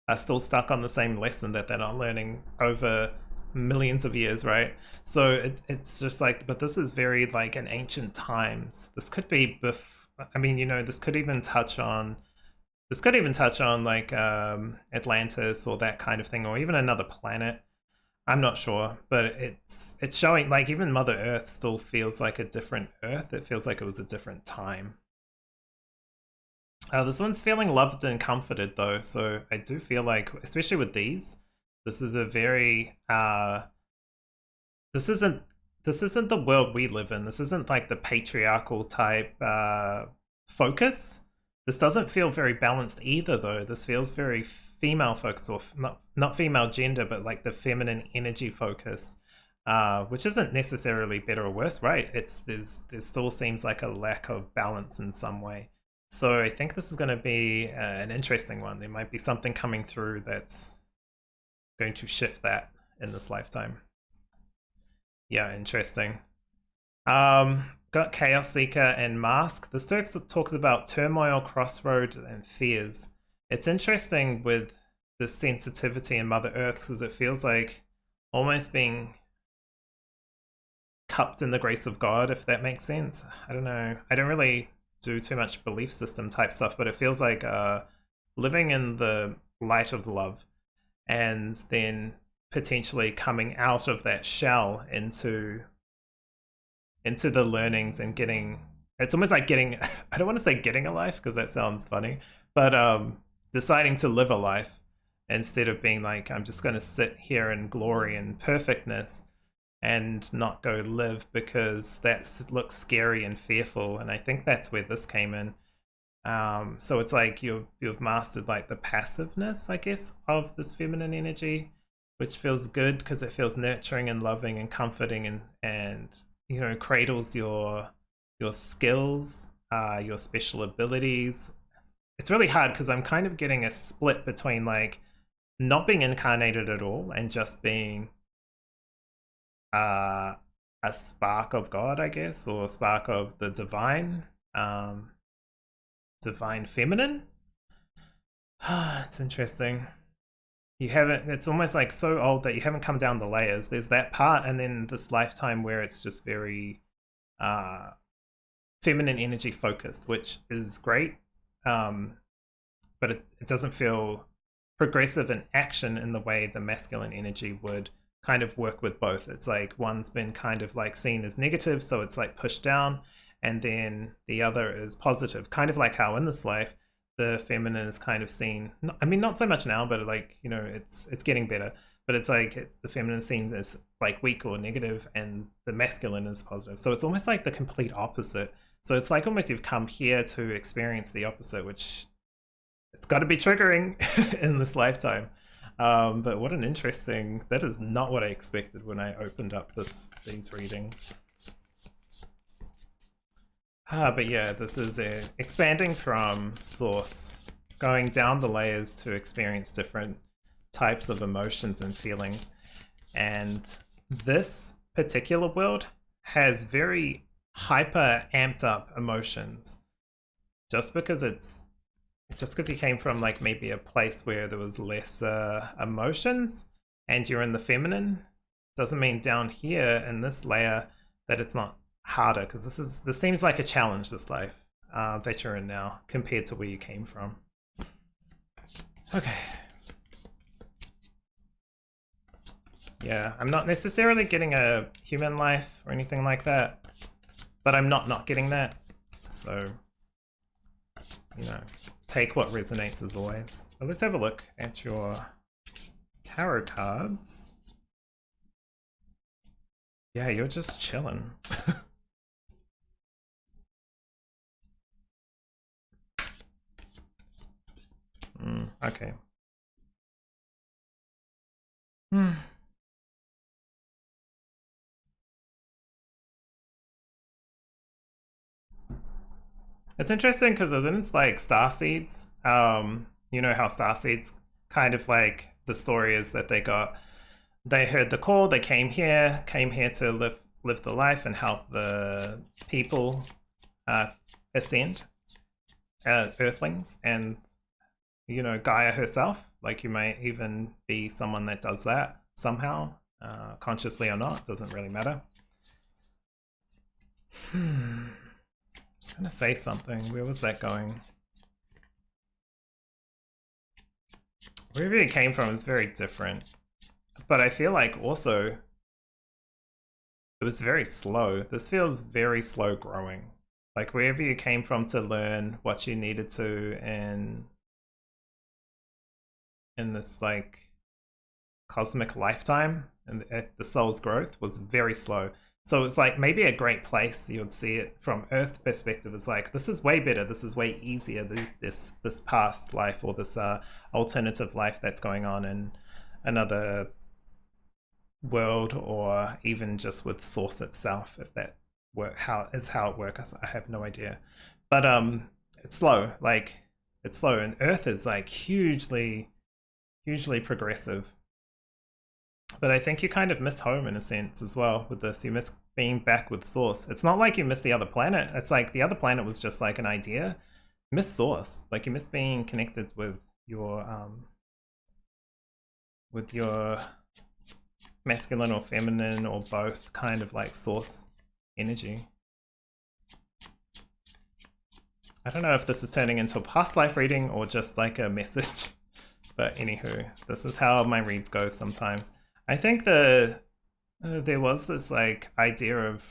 are still stuck on the same lesson that they're not learning over millions of years, right? So it's just like, but this is very like in ancient times. This could be I mean, you know, this could even touch on like Atlantis or that kind of thing, or even another planet. I'm not sure, but it's showing like even Mother Earth still feels like a different Earth. It feels like it was a different time. This one's feeling loved and comforted though, so I do feel like, especially with these, this is a very this isn't the world we live in. This isn't like the patriarchal type focus. This doesn't feel very balanced either though. This feels very female focus, or not female gender, but like the feminine energy focus. Which isn't necessarily better or worse, right? There still seems like a lack of balance in some way. So I think this is going to be an interesting one. There might be something coming through that's going to shift that in this lifetime. Yeah, interesting. Got Chaos Seeker and Mask. This talks about turmoil, crossroad, and fears. It's interesting with the sensitivity in Mother Earth because it feels like almost being cupped in the grace of God, if that makes sense. I don't know. I don't really do too much belief system type stuff, but it feels like living in the light of love and then potentially coming out of that shell into the learnings and getting, it's almost like getting, I don't want to say getting a life because that sounds funny, but deciding to live a life instead of being like, I'm just going to sit here in glory and perfectness and not go live because that looks scary and fearful. And I think that's where this came in. So it's like you've mastered like the passiveness, I guess, of this feminine energy, which feels good because it feels nurturing and loving and comforting and you know, cradles your skills, your special abilities. It's really hard because I'm kind of getting a split between like not being incarnated at all and just being a spark of God, I guess, or a spark of the divine, divine feminine. It's interesting. You haven't, it's almost like so old that you haven't come down the layers. There's that part, and then this lifetime where it's just very feminine energy focused, which is great, but it doesn't feel progressive in action in the way the masculine energy would kind of work with both. It's like one's been kind of like seen as negative, so it's like pushed down, and then the other is positive, kind of like how in this life the feminine is kind of seen, I mean not so much now, but like, you know, it's getting better, but it's like the feminine is seen as like weak or negative and the masculine is positive. So it's almost like the complete opposite. So it's like almost you've come here to experience the opposite, which it's got to be triggering in this lifetime. But what an interesting, that is not what I expected when I opened up these readings. But yeah, this is expanding from source, going down the layers to experience different types of emotions and feelings. And this particular world has very hyper amped up emotions. Just because you came from like maybe a place where there was less emotions and you're in the feminine, doesn't mean down here in this layer that it's not harder, because this seems like a challenge, this life that you're in now compared to where you came from. Okay. Yeah, I'm not necessarily getting a human life or anything like that, but I'm not getting that, so you know, take what resonates as always. But let's have a look at your tarot cards. Yeah, you're just chilling. Okay. It's interesting because it's like star seeds. You know how star seeds kind of like the story is that they heard the call, they came here to live the life and help the people ascend, earthlings, and you know, Gaia herself, like you might even be someone that does that somehow. consciously or not, doesn't really matter. I was gonna say something. Where was that going? Wherever it came from is very different. But I feel like also it was very slow. This feels very slow growing. Like wherever you came from to learn what you needed to in this like cosmic lifetime and the soul's growth was very slow. So it's like maybe a great place you would see it from Earth perspective is like, this is way better, this is way easier, this past life or this alternative life that's going on in another world, or even just with Source itself, if that how it works. I have no idea. But it's slow, like it's slow, and Earth is like hugely progressive. But I think you kind of miss home in a sense as well with this. You miss being back with Source. It's not like you miss the other planet. It's like the other planet was just like an idea. You miss Source. Like you miss being connected with your masculine or feminine or both kind of like Source energy. I don't know if this is turning into a past life reading or just like a message. But anywho, this is how my reads go sometimes. I think there was this like idea of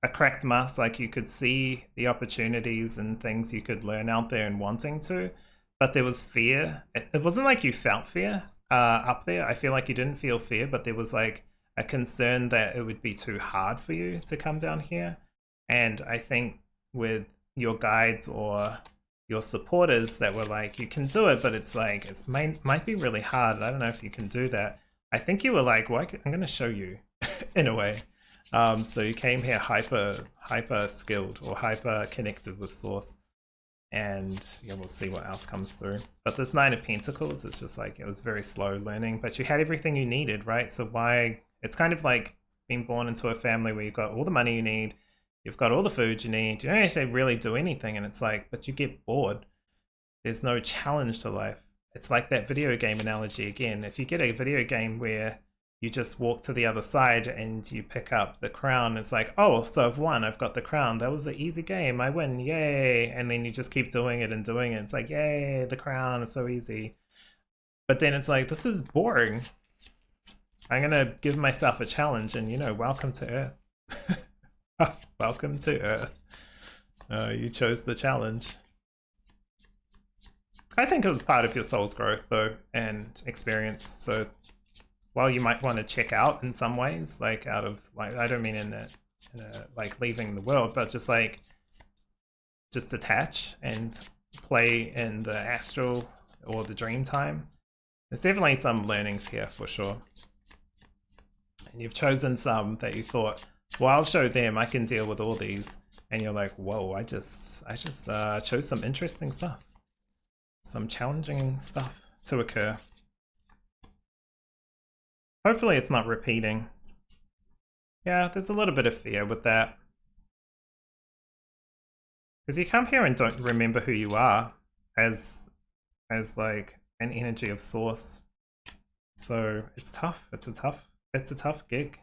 a cracked mask, like you could see the opportunities and things you could learn out there and wanting to, but there was fear. It wasn't like you felt fear up there. I feel like you didn't feel fear, but there was like a concern that it would be too hard for you to come down here. And I think with your guides or your supporters that were like, you can do it, but it's like, it might be really hard. I don't know if you can do that. I think you were like, well, I'm going to show you in a way. So you came here hyper skilled or hyper connected with Source. And yeah, we'll see what else comes through. But this Nine of Pentacles is just like, it was very slow learning, but you had everything you needed, right? So why, it's kind of like being born into a family where you've got all the money you need, you've got all the food you need, you don't actually really do anything, and it's like, but you get bored. There's no challenge to life. It's like that video game analogy again. If you get a video game where you just walk to the other side and you pick up the crown, it's like, oh, so I've won, I've got the crown. That was an easy game, I win, yay. And then you just keep doing it and doing it. It's like, yay, the crown is so easy. But then it's like, this is boring. I'm gonna give myself a challenge and, you know, welcome to Earth. Welcome to Earth. You chose the challenge. I think it was part of your soul's growth though, and experience. So while you might want to check out in some ways, like out of like, I don't mean in a like leaving the world, but just like just detach and play in the astral or the dream time. There's definitely some learnings here for sure. And you've chosen some that you thought, well, I'll show them, I can deal with all these. And you're like, whoa, I just chose some interesting stuff. Some challenging stuff to occur. Hopefully it's not repeating. Yeah, there's a little bit of fear with that. Because you come here and don't remember who you are as like an energy of Source. So it's tough. It's a tough gig.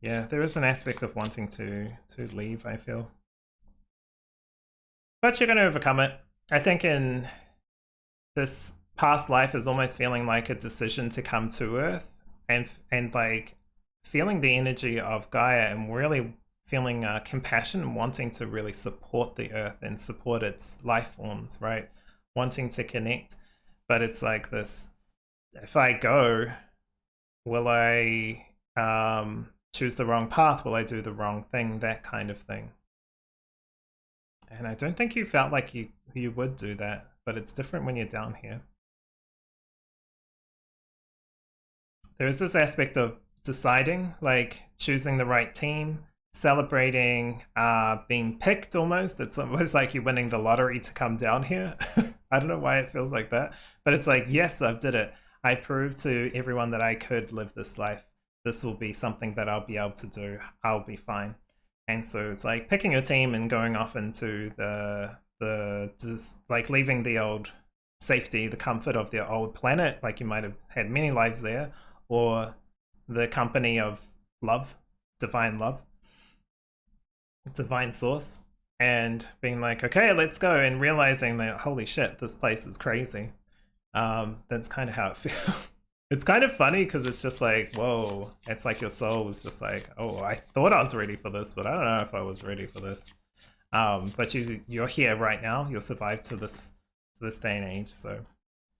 Yeah, there is an aspect of wanting to leave, I feel. But you're going to overcome it. I think in this past life is almost feeling like a decision to come to Earth and like feeling the energy of Gaia and really feeling compassion and wanting to really support the Earth and support its life forms, right? Wanting to connect. But it's like this, if I go, will I choose the wrong path? Will I do the wrong thing? That kind of thing. And I don't think you felt like you would do that, but it's different when you're down here. There is this aspect of deciding, like choosing the right team, celebrating being picked almost. It's almost like you're winning the lottery to come down here. I don't know why it feels like that, but it's like, yes, I've did it. I proved to everyone that I could live this life. This will be something that I'll be able to do. I'll be fine. And so it's like picking your team and going off into just like leaving the old safety, the comfort of the old planet, like you might have had many lives there, or the company of love, divine love, divine source, and being like, okay, let's go, and realizing that, holy shit, this place is crazy. That's kind of how it feels. It's kind of funny because it's just like, whoa, it's like your soul was just like, oh, I thought I was ready for this, but I don't know if I was ready for this. But you're here right now. You'll survive to this day and age, so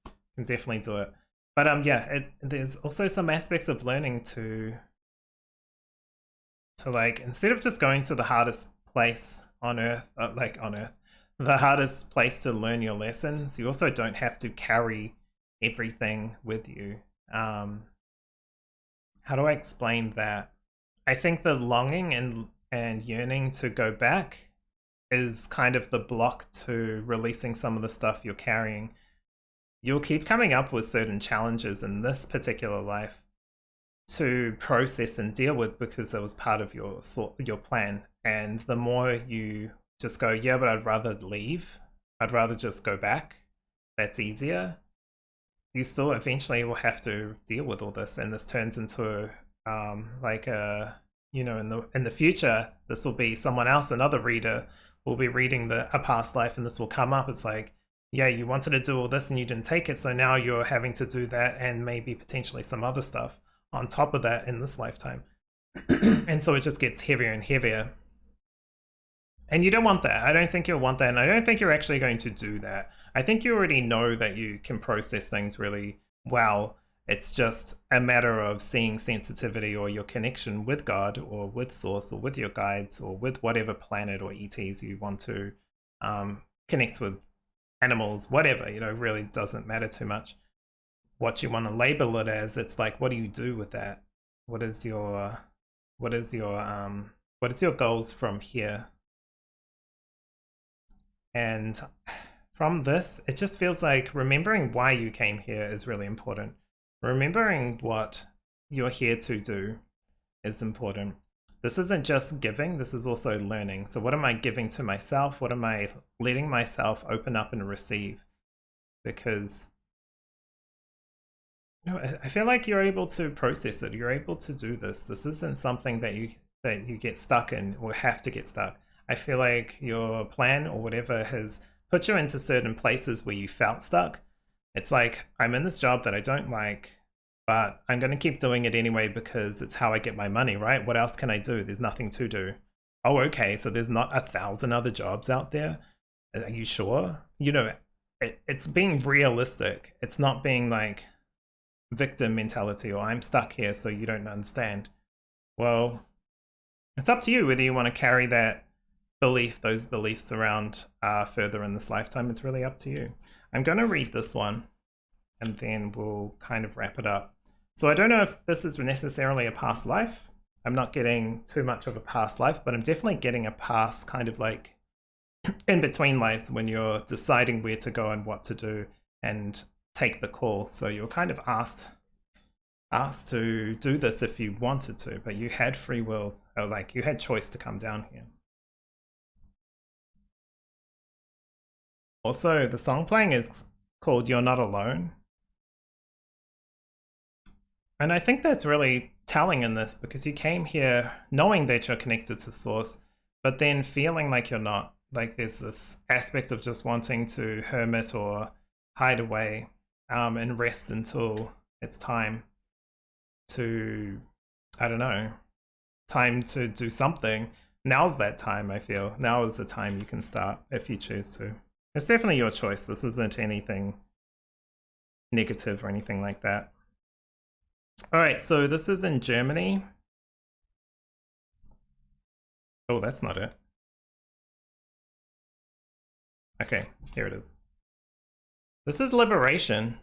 you can definitely do it. But yeah, there's also some aspects of learning to like, instead of just going to the hardest place on earth, the hardest place to learn your lessons, you also don't have to carry everything with you. How do I explain that? I think the longing and yearning to go back is kind of the block to releasing some of the stuff you're carrying. You'll keep coming up with certain challenges in this particular life to process and deal with because it was part of your plan. And the more you just go, yeah, but I'd rather leave, I'd rather just go back, that's easier, you still eventually will have to deal with all this, and this turns into like a, you know, in the future, this will be someone else, another reader will be reading a past life, and this will come up. It's like, yeah, you wanted to do all this and you didn't take it, so now you're having to do that and maybe potentially some other stuff on top of that in this lifetime. And so it just gets heavier and heavier. And you don't want that. I don't think you'll want that, and I don't think you're actually going to do that. I think you already know that you can process things really well. It's just a matter of seeing sensitivity or your connection with God or with Source or with your guides or with whatever planet or ETs you want to connect with, animals, whatever, you know, really doesn't matter too much what you want to label it as. It's like, what do you do with that? What is your goals from here? And from this, it just feels like remembering why you came here is really important. Remembering what you're here to do is important. This isn't just giving, this is also learning. So what am I giving to myself? What am I letting myself open up and receive? Because, you know, I feel like you're able to process it. You're able to do this. This isn't something that you get stuck in or have to get stuck. I feel like your plan or whatever has put you into certain places where you felt stuck. It's like, I'm in this job that I don't like, but I'm going to keep doing it anyway because it's how I get my money, right? What else can I do? There's nothing to do. Oh, okay, so there's not 1,000 other jobs out there? Are you sure? You know, it's being realistic. It's not being like victim mentality or I'm stuck here so you don't understand. Well, it's up to you whether you want to carry that those beliefs around further in this lifetime. It's really up to you. I'm going to read this one and then we'll kind of wrap it up. So I don't know if this is necessarily a past life. I'm not getting too much of a past life, but I'm definitely getting a past kind of like in between lives when you're deciding where to go and what to do and take the call. So you're kind of asked to do this if you wanted to, but you had free will, or like you had choice to come down here. Also, the song playing is called You're Not Alone. And I think that's really telling in this because you came here knowing that you're connected to Source, but then feeling like you're not. Like there's this aspect of just wanting to hermit or hide away and rest until it's time to, I don't know, time to do something. Now's that time, I feel. Now is the time you can start if you choose to. It's definitely your choice. This isn't anything negative or anything like that. All right, so this is in Germany. Oh, that's not it. Okay, here it is. This is liberation.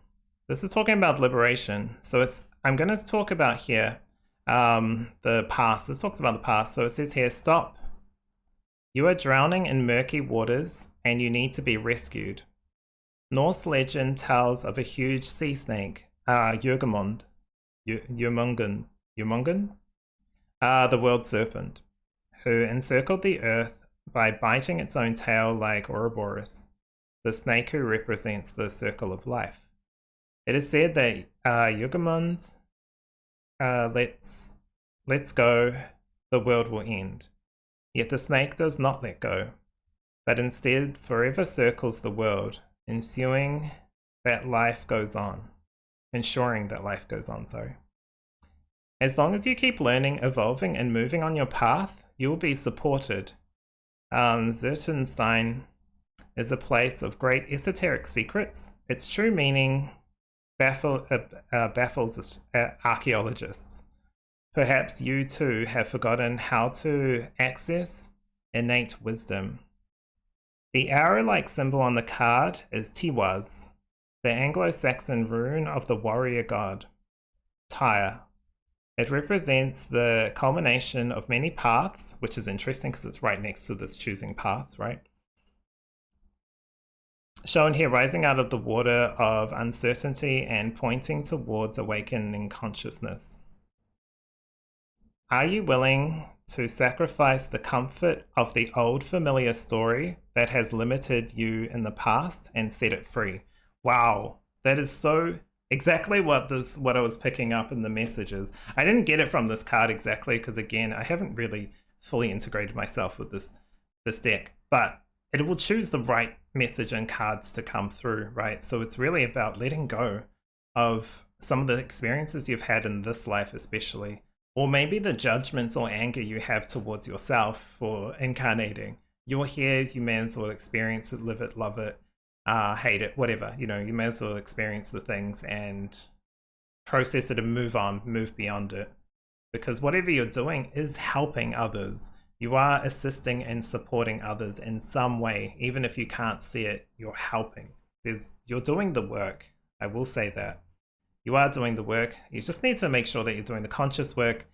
This is talking about liberation. So I'm going to talk about here the past. This talks about the past. So it says here, stop. You are drowning in murky waters and you need to be rescued. Norse legend tells of a huge sea snake, Jurgemund, the world serpent, who encircled the earth by biting its own tail like Ouroboros, the snake who represents the circle of life. It is said that Jurgemund let's go, the world will end. Yet the snake does not let go, but instead forever circles the world, ensuring that life goes on. Ensuring that life goes on, sorry. As long as you keep learning, evolving, and moving on your path, you will be supported. Zertenstein is a place of great esoteric secrets. Its true meaning baffles archaeologists. Perhaps you too have forgotten how to access innate wisdom. The arrow-like symbol on the card is Tiwaz, the Anglo-Saxon rune of the warrior god, Tyre. It represents the culmination of many paths, which is interesting because it's right next to this choosing paths, right? Shown here, rising out of the water of uncertainty and pointing towards awakening consciousness. Are you willing to sacrifice the comfort of the old familiar story that has limited you in the past and set it free? Wow, that is so exactly what I was picking up in the messages. I didn't get it from this card exactly because, again, I haven't really fully integrated myself with this deck, but it will choose the right message and cards to come through, right? So it's really about letting go of some of the experiences you've had in this life especially, or maybe the judgments or anger you have towards yourself for incarnating. You're here, you may as well experience it, live it, love it, hate it, whatever. You know, you may as well experience the things and process it and move on, move beyond it. Because whatever you're doing is helping others. You are assisting and supporting others in some way. Even if you can't see it, you're helping. You're doing the work. I will say that. You are doing the work. You just need to make sure that you're doing the conscious work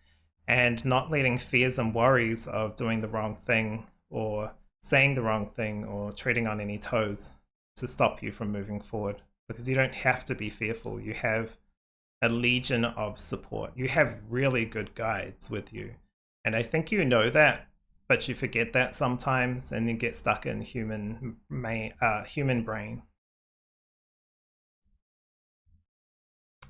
and not letting fears and worries of doing the wrong thing or saying the wrong thing or treading on any toes to stop you from moving forward. Because you don't have to be fearful. You have a legion of support. You have really good guides with you. And I think you know that, but you forget that sometimes and you get stuck in human brain.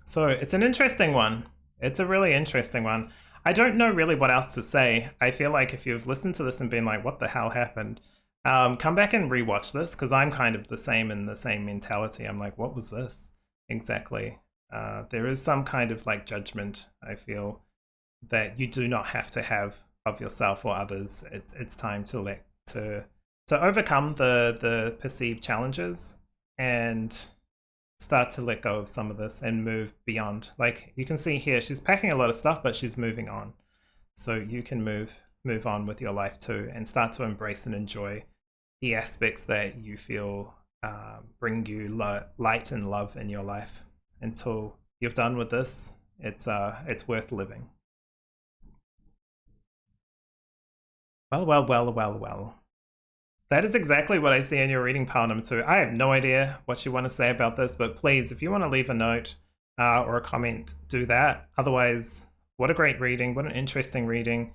So it's an interesting one. It's a really interesting one. I don't know really what else to say. I feel like if you've listened to this and been like, what the hell happened? Come back and rewatch this because I'm kind of the same in the same mentality. I'm like, what was this exactly? There is some kind of like judgment, I feel, that you do not have to have of yourself or others. It's time to overcome the perceived challenges and start to let go of some of this and move beyond. Like you can see here, she's packing a lot of stuff, but she's moving on. So you can move on with your life too and start to embrace and enjoy the aspects that you feel bring you light and love in your life. Until you've done with this, it's worth living. Well. That is exactly what I see in your reading pile number 2. I have no idea what you want to say about this, but please, if you want to leave a note or a comment, do that. Otherwise, what a great reading. What an interesting reading.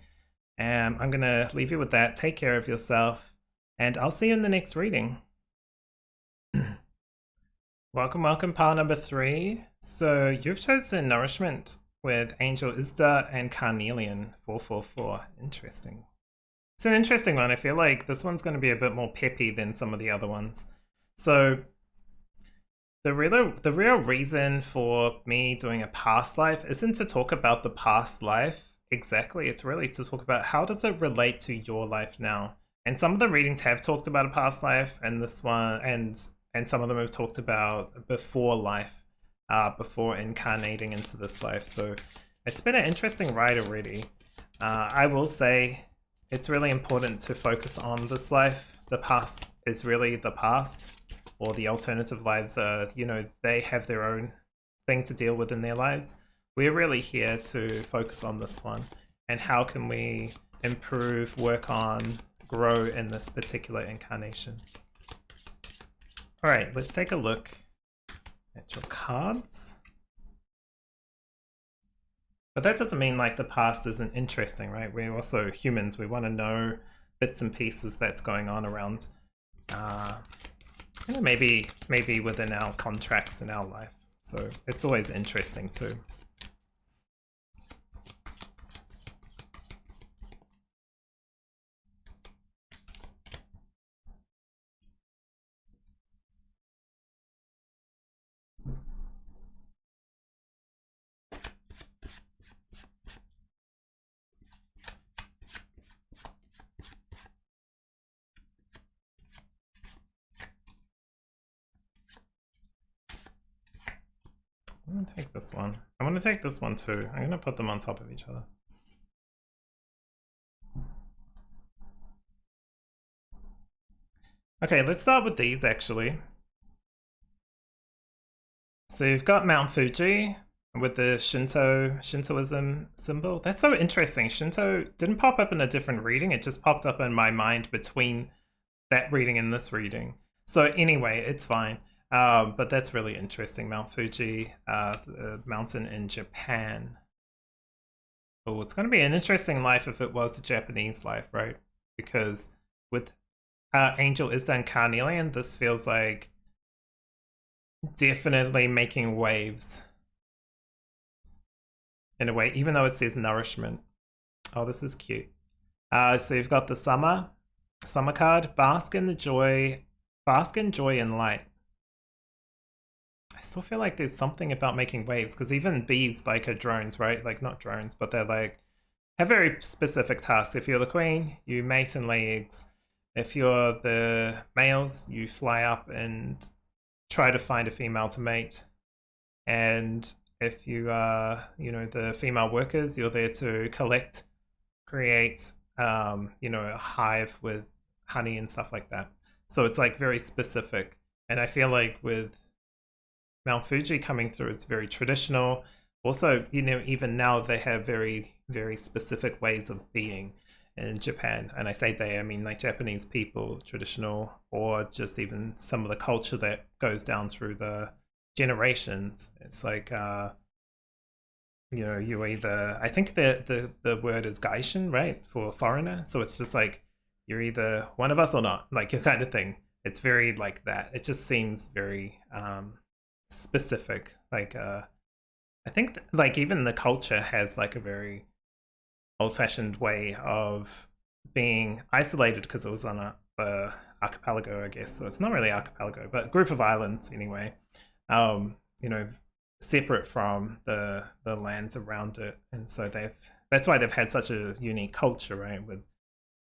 I'm going to leave you with that. Take care of yourself, and I'll see you in the next reading. Welcome, pile number 3. So you've chosen Nourishment with Angel Isda and Carnelian 444. Interesting. It's an interesting one. I feel like this one's going to be a bit more peppy than some of the other ones. So the real reason for me doing a past life isn't to talk about the past life exactly. It's really to talk about how does it relate to your life now. And some of the readings have talked about a past life, and this one, and some of them have talked about before life, before incarnating into this life. So it's been an interesting ride already. I will say, it's really important to focus on this life. The past is really the past, or the alternative lives are, they have their own thing to deal with in their lives. We're really here to focus on this one and how can we improve, work on, grow in this particular incarnation. All right, let's take a look at your cards. But that doesn't mean like the past isn't interesting, right? We're also humans. We want to know bits and pieces that's going on around, maybe within our contracts in our life. So it's always interesting too. I'm gonna take this one. I want to take this one too. I'm gonna put them on top of each other. Okay, let's start with these actually. So you've got Mount Fuji with the Shintoism symbol. That's so interesting. Shinto didn't pop up in a different reading. It just popped up in my mind between that reading and this reading. So anyway, it's fine. But that's really interesting. Mount Fuji, the mountain in Japan. Oh, it's going to be an interesting life if it was a Japanese life, right? Because with Angel Isda and Carnelian, this feels like definitely making waves in a way, even though it says nourishment. Oh, this is cute. So you've got the summer card, bask in joy and light. I still feel like there's something about making waves, because even bees like are drones, right? Like not drones, but they're like have very specific tasks. If you're the queen, you mate and lay eggs. If you're the males, you fly up and try to find a female to mate. And if you are, you know, the female workers, you're there to collect, create, you know, a hive with honey and stuff like that. So it's like very specific. And I feel like with Mount Fuji coming through, it's very traditional. Also, you know, even now they have very, very specific ways of being in Japan. And I say they, I mean like Japanese people, traditional, or just even some of the culture that goes down through the generations. It's like, you know, you either, I think the word is gaishin, right, for foreigner. So it's just like, you're either one of us or not, like your kind of thing. It's very like that. It just seems very specific. Like, I think like even the culture has like a very old-fashioned way of being isolated because it was on a archipelago, I guess. So it's not really archipelago, but a group of islands anyway. You know, separate from the lands around it, and so that's why they've had such a unique culture, right?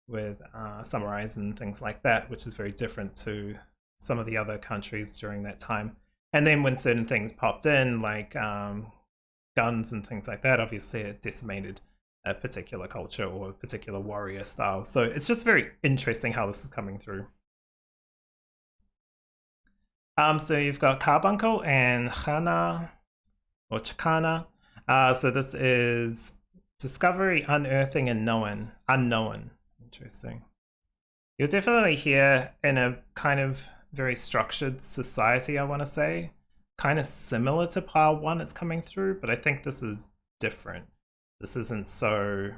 With samurais and things like that, which is very different to some of the other countries during that time. And then when certain things popped in, like guns and things like that, obviously it decimated a particular culture or a particular warrior style. So it's just very interesting how this is coming through. So you've got Carbuncle and Chana or Chakana. So this is discovery, unearthing, and unknown. Interesting. You're definitely here in a kind of very structured society, I want to say. Kind of similar to pile 1 it's coming through, but I think this is different. This isn't so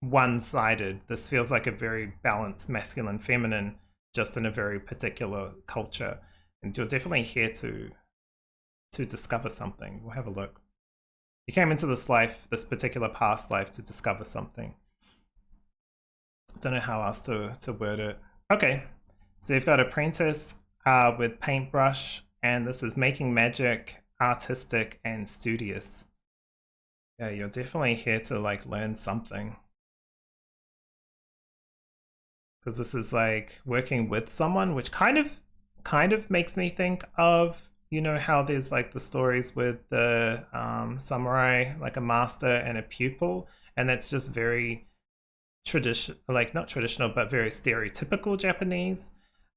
one-sided. This feels like a very balanced masculine, feminine, just in a very particular culture. And you're definitely here to discover something. We'll have a look. You came into this life, this particular past life, to discover something. Don't know how else to word it. Okay, so you've got apprentice with paintbrush, and this is making magic, artistic, and studious. Yeah, you're definitely here to like learn something. Because this is like working with someone, which kind of makes me think of, you know, how there's like the stories with the samurai, like a master and a pupil, and that's just very traditional, like not traditional, but very stereotypical Japanese.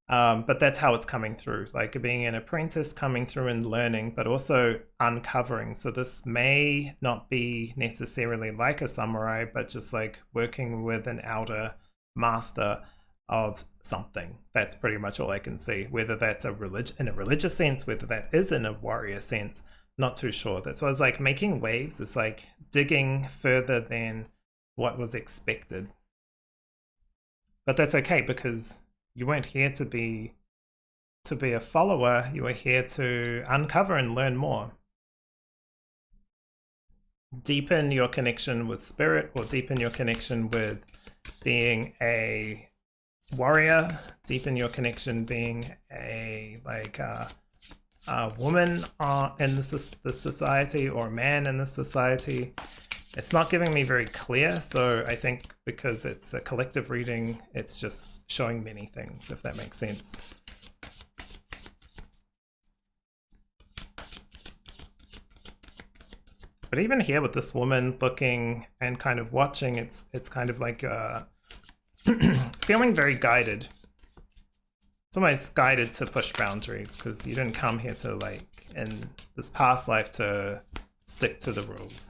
But that's how it's coming through, like being an apprentice coming through and learning, but also uncovering. So this may not be necessarily like a samurai, but just like working with an outer master of something. That's pretty much all I can see. Whether that's in a religious sense, whether that is in a warrior sense, not too sure. That's why I was like making waves. It's like digging further than what was expected. But that's okay, because you weren't here to be a follower. You were here to uncover and learn more. Deepen your connection with spirit, or deepen your connection with being a warrior, deepen your connection being a woman in the society, or a man in the society. It's not giving me very clear, so I think because it's a collective reading, it's just showing many things, if that makes sense. But even here with this woman looking and kind of watching, it's kind of like feeling very guided. It's almost guided to push boundaries because you didn't come here to, like, in this past life, to stick to the rules.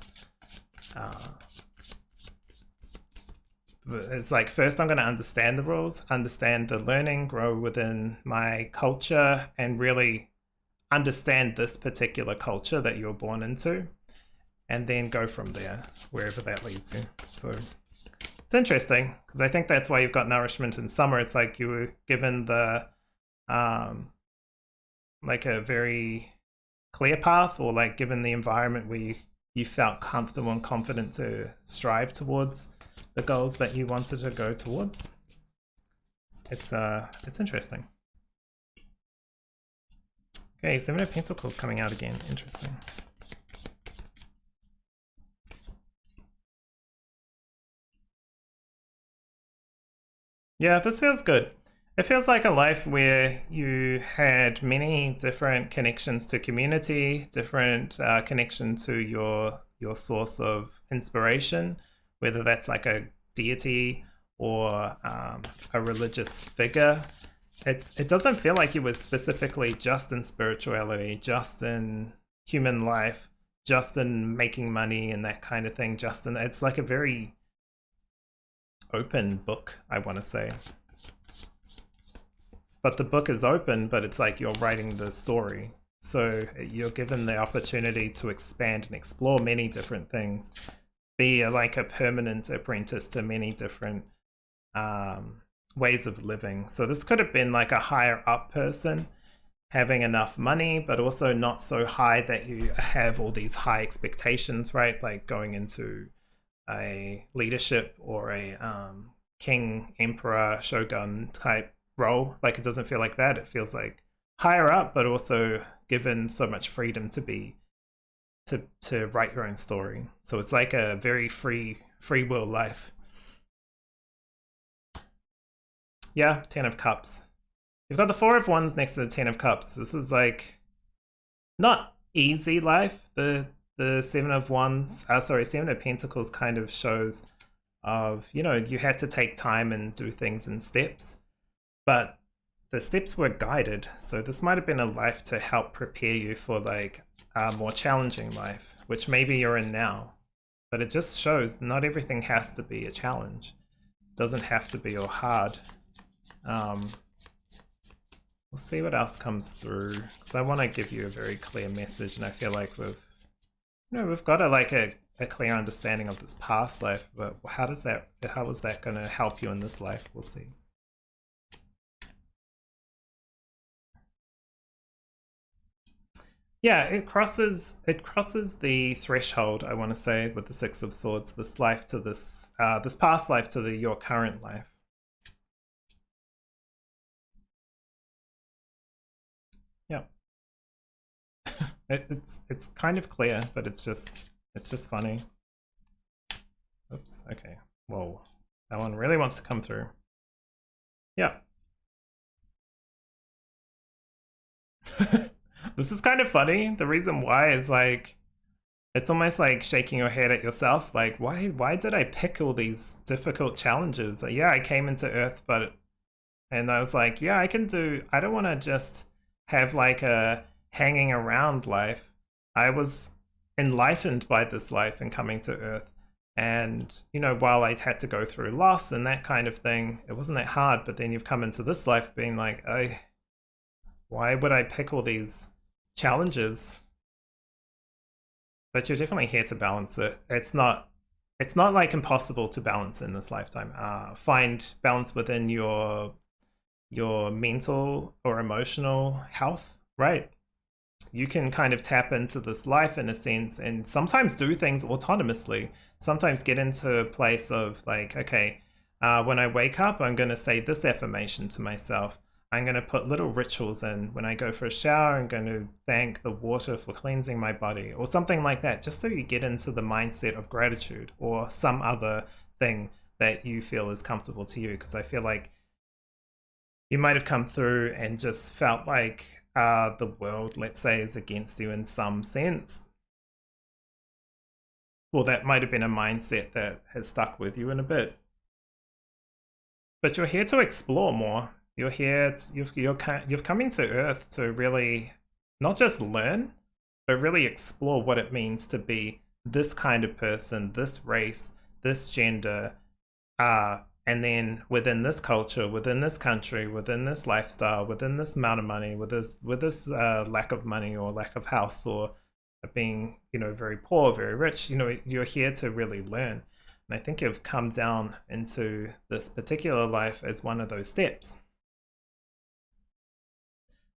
It's like, first I'm going to understand the rules, understand the learning, grow within my culture, and really understand this particular culture that you were born into, and then go from there, wherever that leads you. So it's interesting, because I think that's why you've got nourishment in summer. It's like you were given the, like a very clear path, or like given the environment where you felt comfortable and confident to strive towards the goals that you wanted to go towards. It's interesting. Okay, 7 of Pentacles coming out again. Interesting. Yeah, this feels good. It feels like a life where you had many different connections to community, different connection to your source of inspiration, whether that's like a deity or a religious figure. It doesn't feel like you were specifically just in spirituality, just in human life, just in making money and that kind of thing. It's like a very open book, I want to say. But the book is open, but it's like you're writing the story. So you're given the opportunity to expand and explore many different things. Be like a permanent apprentice to many different ways of living. So this could have been like a higher up person having enough money, but also not so high that you have all these high expectations, right? Like going into a leadership or a king, emperor, shogun type role. Like, it doesn't feel like that. It feels like higher up, but also given so much freedom to be to write your own story. So it's like a very free will life. Yeah, 10 of Cups. You've got the 4 of Wands next to the 10 of Cups. This is like not easy life. The 7 of Wands, 7 of Pentacles kind of shows of, you know, you had to take time and do things in steps, but the steps were guided. So this might have been a life to help prepare you for like a more challenging life, which maybe you're in now. But it just shows not everything has to be a challenge. It doesn't have to be all hard. We'll see what else comes through, because I want to give you a very clear message, and I feel like we've got a clear understanding of this past life, but how is that going to help you in this life? We'll see. Yeah, it crosses the threshold, I want to say, with the 6 of Swords, this life to this past life to your current life. Yeah. It's kind of clear, but it's just funny. Oops, okay. Whoa. That one really wants to come through. Yeah. This is kind of funny. The reason why is like, it's almost like shaking your head at yourself. Like, why did I pick all these difficult challenges? Like, yeah, I came into Earth, and I was like, yeah, I don't want to just have like a hanging around life. I was enlightened by this life and coming to Earth. And, you know, while I had to go through loss and that kind of thing, it wasn't that hard. But then you've come into this life being like, why would I pick all these challenges? But you're definitely here to balance it. It's not like impossible to balance in this lifetime. Find balance within your mental or emotional health, right? You can kind of tap into this life in a sense, and sometimes do things autonomously. Sometimes get into a place of like, okay, when I wake up, I'm going to say this affirmation to myself. I'm going to put little rituals in. When I go for a shower, I'm going to thank the water for cleansing my body, or something like that, just so you get into the mindset of gratitude or some other thing that you feel is comfortable to you. Because I feel like you might have come through and just felt like the world, let's say, is against you in some sense. or that might have been a mindset that has stuck with you in a bit. But you're here to explore more. You're here, you've come into Earth to really not just learn, but really explore what it means to be this kind of person, this race, this gender, and then within this culture, within this country, within this lifestyle, within this amount of money, with this lack of money or lack of house, or being, you know, very poor, very rich, you know, you're here to really learn. And I think you've come down into this particular life as one of those steps.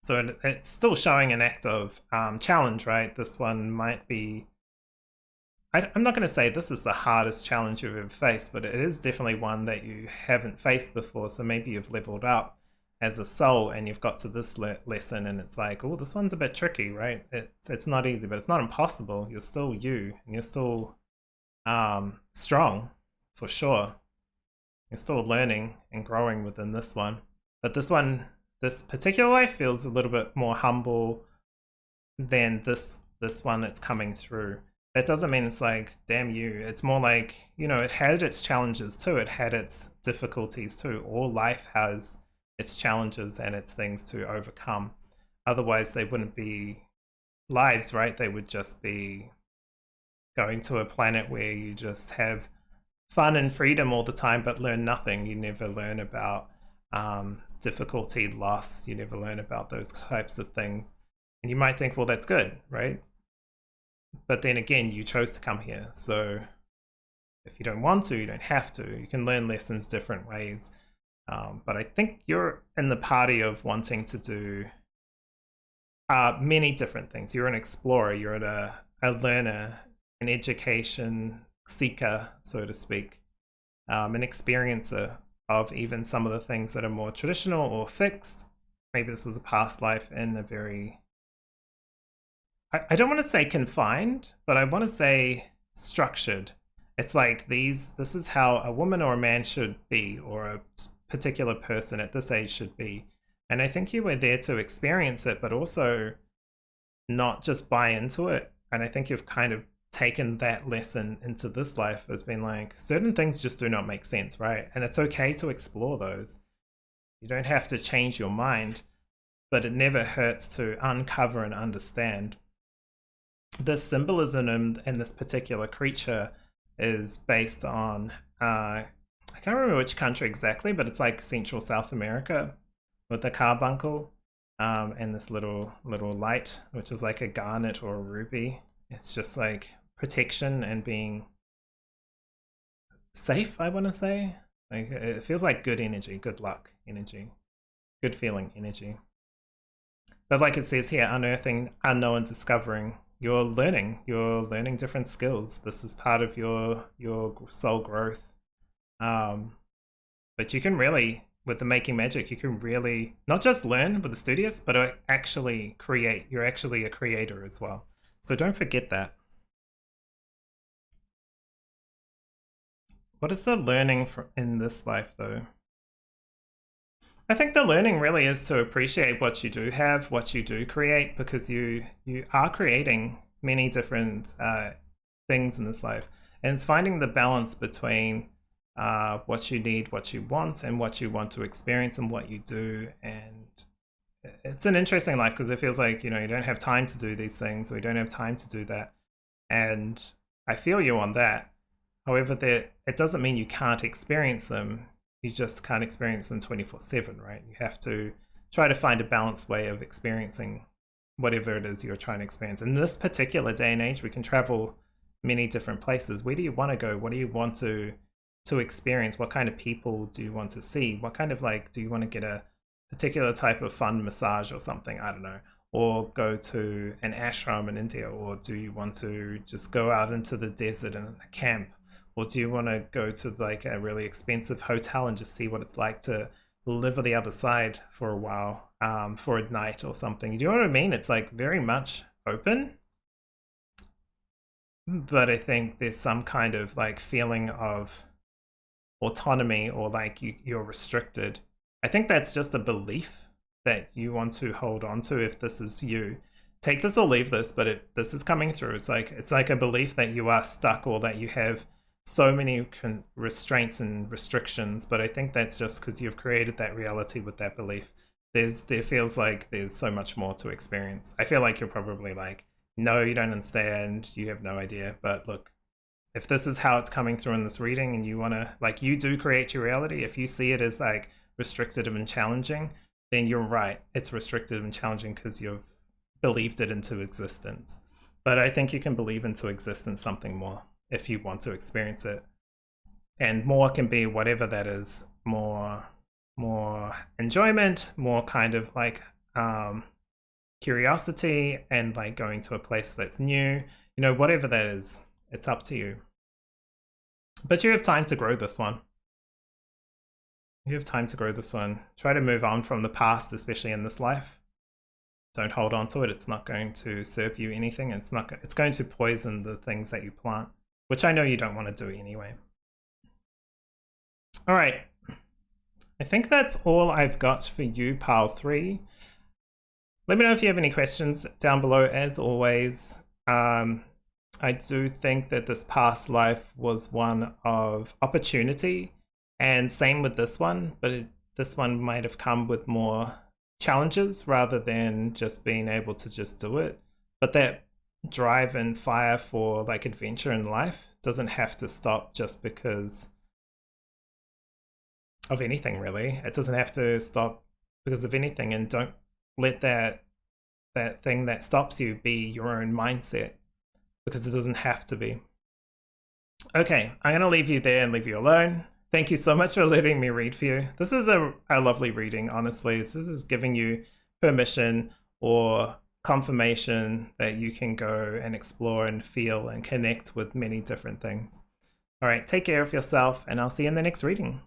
So it's still showing an act of challenge, right? This one might be, I'm not going to say this is the hardest challenge you've ever faced, but it is definitely one that you haven't faced before. So maybe you've leveled up as a soul and you've got to this lesson and it's like, oh, this one's a bit tricky, right? It's not easy, but it's not impossible. You're still you, and you're still strong, for sure. You're still learning and growing within this one. But this particular life feels a little bit more humble than this one that's coming through. That doesn't mean it's like, damn you. It's more like, you know, it had its challenges too. It had its difficulties too. All life has its challenges and its things to overcome. Otherwise, they wouldn't be lives, right? They would just be going to a planet where you just have fun and freedom all the time, but learn nothing. You never learn about difficulty, loss. You never learn about those types of things. And you might think, well, that's good, right? But then again, you chose to come here. So if you don't want to, you don't have to. You can learn lessons different ways. But I think you're in the party of wanting to do many different things. You're an explorer. You're a learner, an education seeker, so to speak, an experiencer of even some of the things that are more traditional or fixed. Maybe this was a past life in a very, I don't want to say confined, but I want to say structured. It's like this is how a woman or a man should be, or a particular person at this age should be. And I think you were there to experience it, but also not just buy into it. And I think you've kind of taken that lesson into this life as being like, certain things just do not make sense, right? And it's okay to explore those. You don't have to change your mind, but it never hurts to uncover and understand. This symbolism in this particular creature is based on, I can't remember which country exactly, but it's like Central South America with the carbuncle and this little light, which is like a garnet or a ruby. It's just like protection and being safe, I want to say. Like, it feels like good energy, good luck energy, good feeling energy. But like it says here, unearthing, unknown, discovering. You're learning different skills. This is part of your soul growth. But you can really, with the making magic, you can really not just learn with the studious, but actually create. You're actually a creator as well. So don't forget that. What is the learning in this life, though? I think the learning really is to appreciate what you do have, what you do create, because you are creating many different things in this life. And it's finding the balance between what you need, what you want, and what you want to experience and what you do. And it's an interesting life because it feels like, you know, you don't have time to do these things, or you don't have time to do that. And I feel you on that. However, it doesn't mean you can't experience them. You just can't experience them 24/7, right? You have to try to find a balanced way of experiencing whatever it is you're trying to experience. In this particular day and age, we can travel many different places. Where do you want to go? What do you want to experience? What kind of people do you want to see? What kind of, like, do you want to get a particular type of fun massage or something? I don't know. Or go to an ashram in India? Or do you want to just go out into the desert and camp? Or do you want to go to like a really expensive hotel and just see what it's like to live on the other side for a while, for a night or something? Do you know what I mean? It's like very much open. But I think there's some kind of like feeling of autonomy, or like you're restricted. I think that's just a belief that you want to hold on to if this is you. take this or leave this, but this is coming through. It's like a belief that you are stuck or that you have so many restraints and restrictions, but I think that's just because you've created that reality with that belief. There feels like there's so much more to experience. I feel like you're probably like, no, you don't understand, you have no idea. But look, if this is how it's coming through in this reading and you want to, like, you do create your reality, if you see it as like restrictive and challenging, then you're right. It's restrictive and challenging because you've believed it into existence. But I think you can believe into existence something more if you want to experience it. And more can be whatever that is, more enjoyment, more kind of like curiosity, and like going to a place that's new, you know, whatever that is, it's up to you. But you have time to grow this one. You have time to grow this one. Try to move on from the past, especially in this life. Don't hold on to it. It's not going to serve you anything. It's going to poison the things that you plant, which I know you don't want to do anyway. All right. I think that's all I've got for you, Pile 3. Let me know if you have any questions down below, as always. I do think that this past life was one of opportunity, and same with this one, but this one might have come with more challenges rather than just being able to just do it. But that drive and fire for like adventure in life doesn't have to stop just because of anything, really. It doesn't have to stop because of anything, and don't let that thing that stops you be your own mindset, because it doesn't have to be. Okay, I'm going to leave you there and leave you alone. Thank you so much for letting me read for you. This is a lovely reading, honestly. This is giving you permission or confirmation that you can go and explore and feel and connect with many different things. All right, take care of yourself, and I'll see you in the next reading.